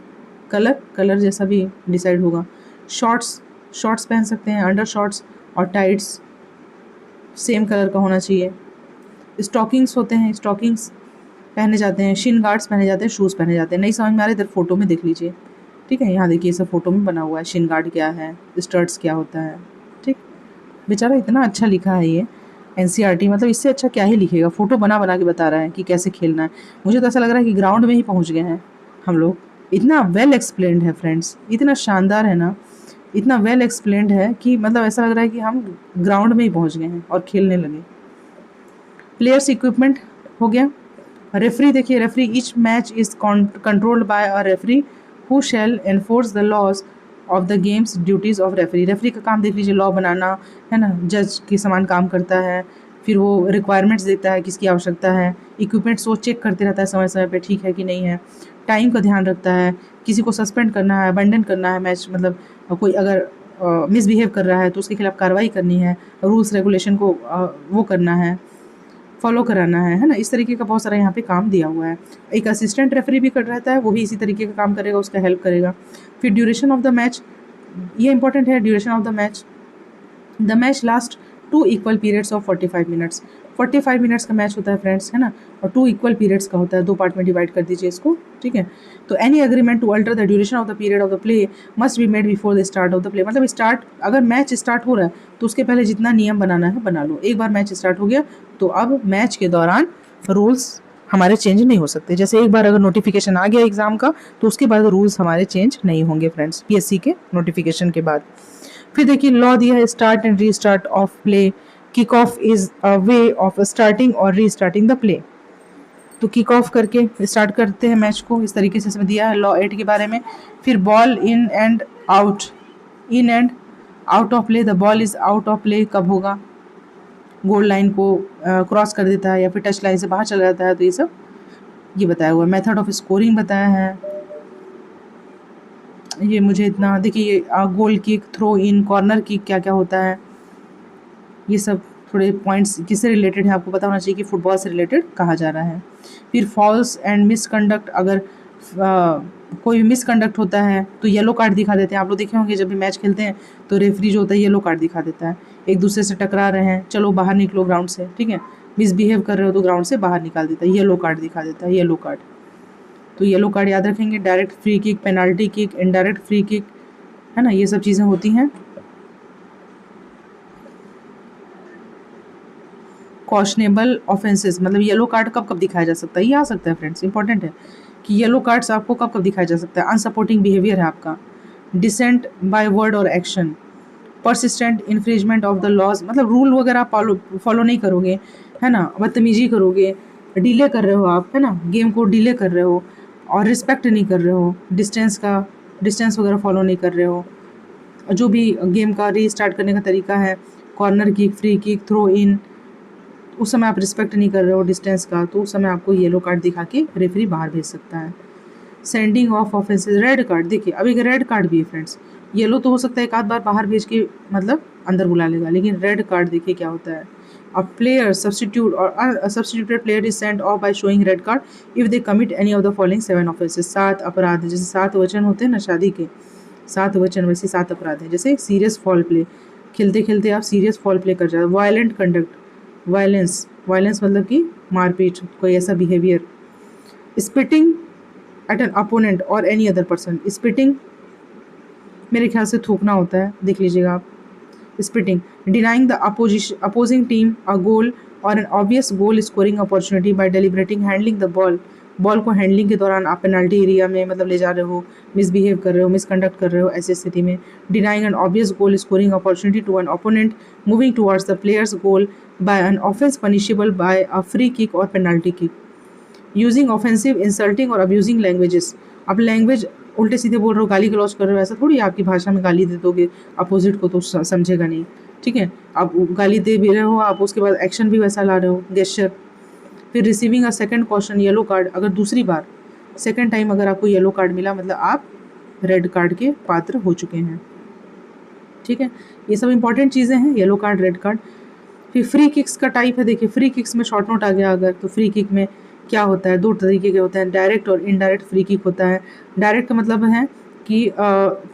कलर जैसा भी डिसाइड होगा। शॉर्ट्स पहन सकते हैं, अंडर शॉर्ट्स और टाइट्स सेम कलर का होना चाहिए। स्टॉकिंग्स होते हैं, स्टॉकिंग्स पहने जाते हैं, शिन गार्ड्स पहने जाते हैं, शूज़ पहने जाते हैं। नहीं समझ में आ रहा है इधर फोटो में देख लीजिए, ठीक है, यहाँ देखिए सब फोटो में बना हुआ है, शिन गार्ड क्या है, स्टर्ट्स क्या होता है, ठीक। बेचारा इतना अच्छा लिखा है ये NCERT, मतलब इससे अच्छा क्या ही लिखेगा, फ़ोटो बना बना के बता रहा है कि कैसे खेलना है। मुझे तो ऐसा लग रहा है कि ग्राउंड में ही पहुंच गए हैं हम लोग। इतना वेल एक्सप्लेन्ड है फ्रेंड्स, इतना शानदार है ना, इतना वेल एक्सप्लेन्ड है कि मतलब ऐसा लग रहा है कि हम ग्राउंड में ही पहुंच गए हैं और खेलने लगे। प्लेयर्स इक्विपमेंट हो गया। रेफरी देखिए, referee each match is controlled by a referee who shall enforce the laws of the games duties of referee. Referee का काम देख लीजिए, लॉ बनाना है ना, जज के समान काम करता है, फिर वो रिक्वायरमेंट्स देखता है किसकी आवश्यकता है, इक्विपमेंट्स वो चेक करते रहता है समय समय पे ठीक है कि नहीं है, टाइम का ध्यान रखता है, किसी को सस्पेंड करना है, अबेंडन करना है मैच, मतलब कोई अगर मिसबिहेव कर रहा है तो उसके खिलाफ कार्रवाई करनी है, रूल्स रेगुलेशन को वो करना है, फॉलो कराना है ना, इस तरीके का बहुत सारा यहाँ पे काम दिया हुआ है। एक असिस्टेंट रेफरी भी कर रहता है, वो भी इसी तरीके का काम करेगा, उसका हेल्प करेगा। फिर ड्यूरेशन ऑफ द मैच, ये इंपॉर्टेंट है, duration of the match last 2 equal periods of 45 minutes. 45 minutes का मैच होता है फ्रेंड्स, है ना, और 2 इक्वल पीरियड्स का होता है, 2 पार्ट में डिवाइड कर दीजिए इसको, ठीक है। तो any agreement to alter the duration of the period of the play must be made before the start of the play. मतलब अगर मैच स्टार्ट हो रहा है तो उसके पहले जितना नियम बनाना है बना लो। एक बार मैच स्टार्ट हो गया तो अब मैच के दौरान रूल्स हमारे चेंज नहीं हो सकते। जैसे एक बार अगर नोटिफिकेशन आ गया एग्ज़ाम का तो उसके बाद रूल्स हमारे चेंज नहीं होंगे फ्रेंड्स, PSC के नोटिफिकेशन के बाद। फिर देखिए लॉ दिया है, start and restart of play. Kick off is a way of starting और रीस्टार्टिंग द प्ले। तो किक ऑफ करके स्टार्ट करते हैं मैच को, इस तरीके से इसमें दिया है लॉ 8 के बारे में। फिर ball in and out of play, the ball is out of play कब होगा, गोल लाइन को क्रॉस कर देता है या फिर टच लाइन से बाहर चला जाता है, तो ये सब ये बताया हुआ है। मेथड ऑफ स्कोरिंग बताया है, ये मुझे इतना देखिए, ये goal kick, throw in, corner kick क्या क्या होता है, ये सब थोड़े पॉइंट्स किससे रिलेटेड है आपको पता होना चाहिए कि फुटबॉल से रिलेटेड कहा जा रहा है। फिर फॉल्स एंड मिसकंडक्ट, अगर कोई मिसकंडक्ट होता है तो येलो कार्ड दिखा देते हैं। आप लोग देखे होंगे जब भी मैच खेलते हैं तो रेफरी जो होता है येलो कार्ड दिखा देता है। एक दूसरे से टकरा रहे हैं, चलो बाहर निकलो ग्राउंड से, ठीक है, मिसबिहेव कर रहे हो तो ग्राउंड से बाहर निकाल देता है, येलो कार्ड दिखा देता है, येलो कार्ड। तो येलो कार्ड याद रखेंगे। Direct free kick, penalty kick, indirect free kick, है ना, ये सब चीज़ें होती हैं। कॉशनेबल ऑफेंसेस, मतलब येलो कार्ड कब कब दिखाया जा सकता है, ये आ सकता है फ्रेंड्स, इंपॉर्टेंट है कि येलो कार्ड्स आपको कब कब दिखाया जा सकता है। अनसपोर्टिंग बिहेवियर है आपका, डिसेंट बाय वर्ड और action, persistent infringement of the laws, मतलब रूल वगैरह आप फॉलो नहीं करोगे, है ना, बदतमीजी करोगे, डिले कर रहे हो आप, है ना, गेम को डिले कर रहे हो और रिस्पेक्ट नहीं कर रहे हो, डिस्टेंस वगैरह फॉलो नहीं कर रहे हो, जो भी गेम का रीस्टार्ट करने का तरीका है, corner kick, free kick, throw in, उस समय आप रिस्पेक्ट नहीं कर रहे हो डिस्टेंस का, तो उस समय आपको येलो कार्ड दिखा के रेफरी बाहर भेज सकता है। Sending of offences, red card देखिए, अब एक रेड कार्ड भी है फ्रेंड्स। येलो तो हो सकता है एक आध बार बाहर भेज के मतलब अंदर बुला लेगा, लेकिन रेड कार्ड देखिए क्या होता है। अ प्लेयर सब्स्टिट्यूट और substituted player is sent off by showing red card if they commit any of the following 7 offences. 7 अपराध, जैसे 7 वचन होते हैं ना शादी के, 7 वचन, वैसे 7 अपराध हैं। जैसे सीरियस फॉल प्ले, खेलते खेलते आप सीरियस फॉल प्ले कर जाते, वायलेंट कंडक्ट, वायलेंस मतलब कि मारपीट, कोई ऐसा behaviour, spitting at an opponent और एनी अदर पर्सन। स्पिटिंग मेरे ख्याल से थूकना होता है, देख लीजिएगा आप। Spitting, denying the opposing team a goal और an obvious goal scoring opportunity by deliberating handling the ball को हैंडलिंग के दौरान आप पेनल्टी एरिया में मतलब ले जा रहे हो, मिसबिहेव कर रहे हो, मिसकंडक्ट कर रहे हो, ऐसी स्थिति में। Denying an obvious goal scoring opportunity to an opponent moving towards the players goal by an offence punishable by a free kick और penalty kick. Using offensive, insulting और अब्यूजिंग लैंग्वेजेस, आप लैंग्वेज उल्टे सीधे बोल रहे हो, गाली गलौज कर रहे हो, ऐसा थोड़ी आपकी भाषा में गाली दे दोगे अपोजिट को तो समझेगा नहीं, ठीक है। आप गाली दे भी रहे हो, आप उसके बाद एक्शन भी वैसा ला रहे हो, गेस्चर। फिर receiving a second caution, yellow card, अगर दूसरी बार सेकंड टाइम अगर आपको येलो कार्ड मिला मतलब आप रेड कार्ड के पात्र हो चुके हैं। ठीक है, ये सब इंपॉर्टेंट चीज़ें हैं, येलो कार्ड, रेड कार्ड। फिर फ्री किक्स का टाइप है, देखिए फ्री किक्स में शॉर्ट नोट आ गया अगर, तो फ्री किक में क्या होता है, दो तरीके के होते हैं, डायरेक्ट और इनडायरेक्ट फ्री किक होता है। डायरेक्ट का मतलब है कि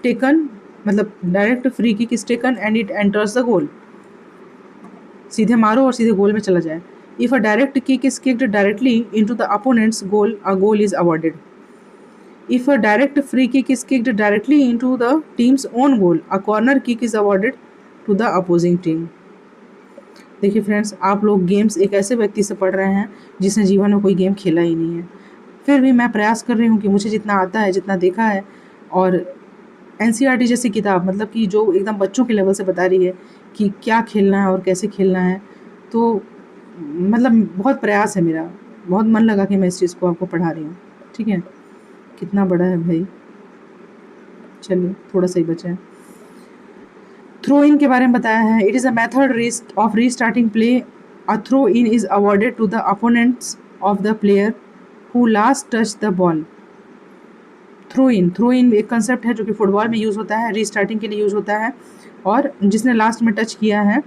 टेकन, मतलब direct free kick is taken and it enters the goal, सीधे मारो और सीधे गोल में चला जाए। If a direct kick is kicked directly into the opponents goal, a goal is awarded. If a direct free kick is kicked directly into the team's own goal, a corner kick is awarded to the opposing team. देखिए फ्रेंड्स, आप लोग गेम्स एक ऐसे व्यक्ति से पढ़ रहे हैं जिसने जीवन में कोई गेम खेला ही नहीं है, फिर भी मैं प्रयास कर रही हूँ कि मुझे जितना आता है, जितना देखा है, और NCERT जैसी किताब, मतलब कि जो एकदम बच्चों के लेवल से बता रही है कि क्या खेलना है और कैसे खेलना है, तो मतलब बहुत प्रयास है मेरा, बहुत मन लगा कि मैं इस चीज़ को आपको पढ़ा रही हूँ। ठीक है, कितना बड़ा है भाई, चलिए थोड़ा सा ही बचा है। थ्रो इन के बारे में बताया है, it is a method of restarting play. A throw in is awarded to the opponents of the player who last touch the ball. Throw in एक कंसेप्ट है जो कि फुटबॉल में यूज़ होता है, रीस्टार्टिंग के लिए यूज़ होता है, और जिसने लास्ट में टच किया है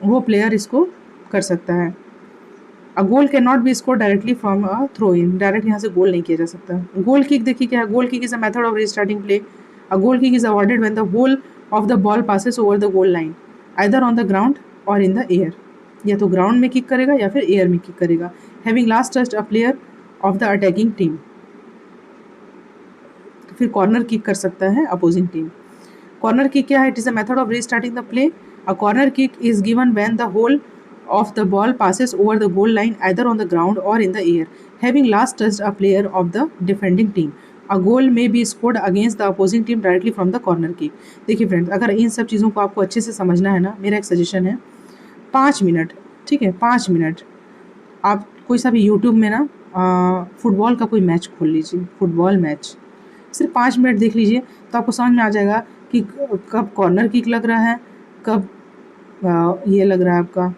वो प्लेयर इसको कर सकता है। A goal can not be score directly from a throw in, direct यहाँ से गोल नहीं किया जा सकता। गोल किक देखिए क्या है, goal kick is a method of restarting play. A goal kick is awarded when the whole of the ball passes over the goal line, either on the ground or in the air. या तो ग्राउंड में किक करेगा या फिर एयर में किक करेगा, having last touched a player of the attacking team. फिर कॉर्नर किक कर सकता है अपोजिंग टीम। कॉर्नर किक क्या है, it is a method of restarting the play. A corner kick is given when the whole of the ball passes over the goal line either on the ground or in the air, having last touched a player of the defending team. A goal may be scored against the opposing team directly from the corner kick. देखिए फ्रेंड्स, अगर इन सब चीज़ों को आपको अच्छे से समझना है ना, मेरा एक सजेशन है, 5 मिनट, ठीक है 5 मिनट, आप कोई सा भी यूट्यूब में ना फुटबॉल का कोई मैच खोल लीजिए, फुटबॉल मैच सिर्फ 5 मिनट देख लीजिए, तो आपको समझ में आ जाएगा कि कब कॉर्नर किक लग रहा है, कब ये लग रहा है आपका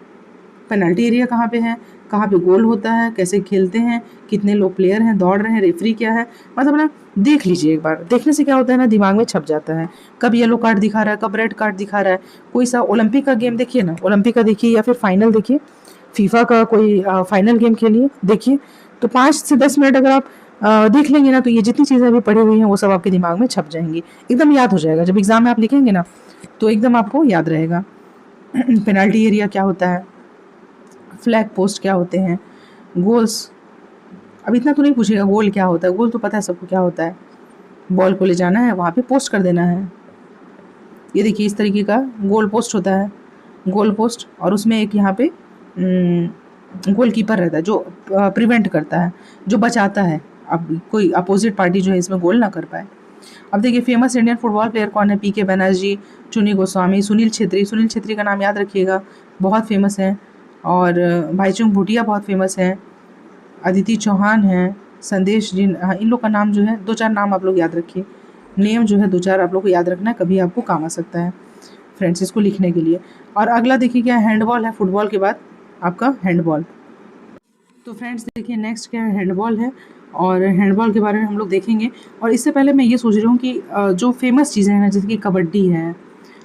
पेनल्टी एरिया कहाँ पे है, कहाँ पे गोल होता है, कैसे खेलते हैं, कितने लोग प्लेयर हैं, दौड़ रहे हैं, रेफरी क्या है, मतलब ना देख लीजिए एक बार। देखने से क्या होता है ना, दिमाग में छप जाता है, कब येलो कार्ड दिखा रहा है, कब रेड कार्ड दिखा रहा है। कोई सा ओलंपिक का गेम देखिए ना, ओलंपिक का देखिए, या फिर फाइनल देखिए, फीफा का कोई फाइनल गेम खेलिए, देखिए, तो 5 से 10 मिनट अगर आप देख लेंगे ना, तो ये जितनी चीज़ें अभी पढ़ी हुई हैं वो सब आपके दिमाग में छप जाएंगी, एकदम याद हो जाएगा। जब एग्ज़ाम में आप लिखेंगे ना तो एकदम आपको याद रहेगा। पेनल्टी एरिया क्या होता है, फ्लैग पोस्ट क्या होते हैं, गोल्स, अब इतना तो नहीं पूछेगा गोल क्या होता है, गोल तो पता है सबको क्या होता है, बॉल को ले जाना है, वहाँ पे पोस्ट कर देना है। ये देखिए इस तरीके का गोल पोस्ट होता है, गोल पोस्ट, और उसमें एक यहाँ पे गोल कीपर रहता है जो प्रिवेंट करता है, जो बचाता है, अब कोई अपोजिट पार्टी जो है इसमें गोल ना कर पाए। अब देखिए फेमस इंडियन फुटबॉल प्लेयर कौन है, PK बनर्जी, चुनी गोस्वामी, सुनील छेत्री का नाम याद रखिएगा, बहुत फेमस हैं। और भाईचुंग भूटिया बहुत फेमस हैं, अदिति चौहान हैं, संदेश जी, हाँ इन लोग का नाम जो है 2-4 नाम आप लोग याद रखिए, नेम जो है 2-4 आप लोग को याद रखना है, कभी आपको काम आ सकता है फ्रेंड्स इसको लिखने के लिए। और अगला देखिए क्या है, हैंडबॉल है, फुटबॉल के बाद आपका हैंडबॉल। तो फ्रेंड्स देखिए नेक्स्ट क्या है, हैंडबॉल है, और हैंडबॉल के बारे में हम लोग देखेंगे। और इससे पहले मैं ये सोच रही हूँ कि जो फेमस चीज़ें हैं ना, जैसे कि कबड्डी है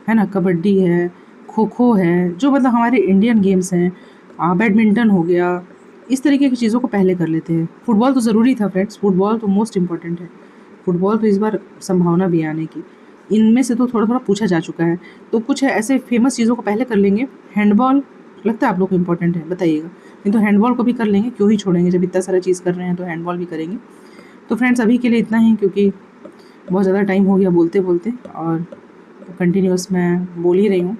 ना, कबड्डी है, खो खो है, जो मतलब हमारे इंडियन गेम्स हैं, बैडमिंटन हो गया, इस तरीके की चीज़ों को पहले कर लेते हैं। फुटबॉल तो ज़रूरी था फ्रेंड्स, फुटबॉल तो मोस्ट इम्पॉर्टेंट है, फुटबॉल तो इस बार संभावना भी आने की, इनमें से तो थोड़ा थोड़ा पूछा जा चुका है, तो कुछ ऐसे फेमस चीज़ों को पहले कर लेंगे। हैंडबॉल लगता है आप लोग को इम्पोर्टेंट है, बताइएगा, नहीं तो हैंडबॉल को भी कर लेंगे, क्यों ही छोड़ेंगे, जब इतना सारा चीज़ कर रहे हैं तो हैंडबॉल भी करेंगे। तो फ्रेंड्स अभी के लिए इतना ही, क्योंकि बहुत ज़्यादा टाइम हो गया बोलते बोलते, और कंटिन्यूस मैं बोल ही रही हूँ,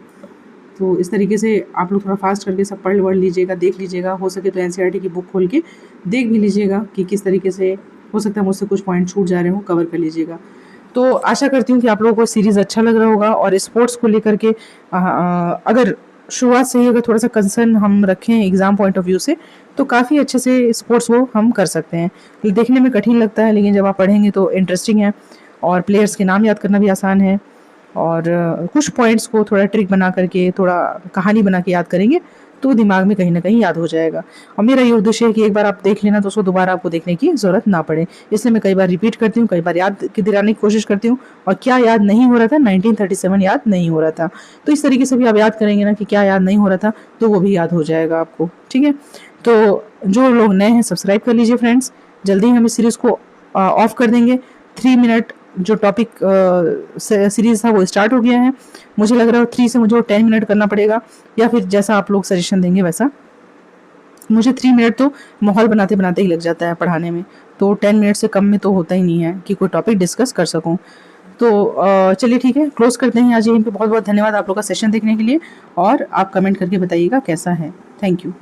तो इस तरीके से आप लोग थोड़ा फास्ट करके सब पढ़ लीजिएगा, देख लीजिएगा, हो सके तो NCERT की बुक खोल के देख भी लीजिएगा कि किस तरीके से, हो सकता है मुझसे कुछ पॉइंट छूट जा रहे हो, कवर कर लीजिएगा। तो आशा करती हूँ कि आप लोगों को सीरीज़ अच्छा लग रहा होगा, और स्पोर्ट्स को लेकर के अगर शुरुआत से ही अगर थोड़ा सा कंसर्न हम रखें एग्ज़ाम पॉइंट ऑफ व्यू से, तो काफ़ी अच्छे से स्पोर्ट्स को हम कर सकते हैं। देखने में कठिन लगता है, लेकिन जब आप पढ़ेंगे तो इंटरेस्टिंग है, और प्लेयर्स के नाम याद करना भी आसान है, और कुछ पॉइंट्स को थोड़ा ट्रिक बना करके, थोड़ा कहानी बना के याद करेंगे तो दिमाग में कहीं ना कहीं याद हो जाएगा। और मेरा ये उद्देश्य है कि एक बार आप देख लेना तो उसको दोबारा आपको देखने की ज़रूरत ना पड़े, इसलिए मैं कई बार रिपीट करती हूँ, कई बार याद दिलाने की कोशिश करती हूँ। और क्या याद नहीं हो रहा था, 1937 याद नहीं हो रहा था। तो इस तरीके से भी आप याद करेंगे ना कि क्या याद नहीं हो रहा था, तो वो भी याद हो जाएगा आपको। ठीक है, तो जो लोग नए हैं सब्सक्राइब कर लीजिए फ्रेंड्स। जल्दी ही हम इस सीरीज़ को ऑफ कर देंगे। 3 मिनट जो टॉपिक सीरीज़ था वो स्टार्ट हो गया है। मुझे लग रहा है 3 से मुझे 10 मिनट करना पड़ेगा, या फिर जैसा आप लोग सजेशन देंगे वैसा। मुझे 3 मिनट तो माहौल बनाते बनाते ही लग जाता है पढ़ाने में, तो 10 मिनट से कम में तो होता ही नहीं है कि कोई टॉपिक डिस्कस कर सकूं। तो चलिए ठीक है, क्लोज करते हैं आज यहीं पे। बहुत बहुत धन्यवाद आप लोग का सेशन देखने के लिए, और आप कमेंट करके बताइएगा कैसा है। Thank you.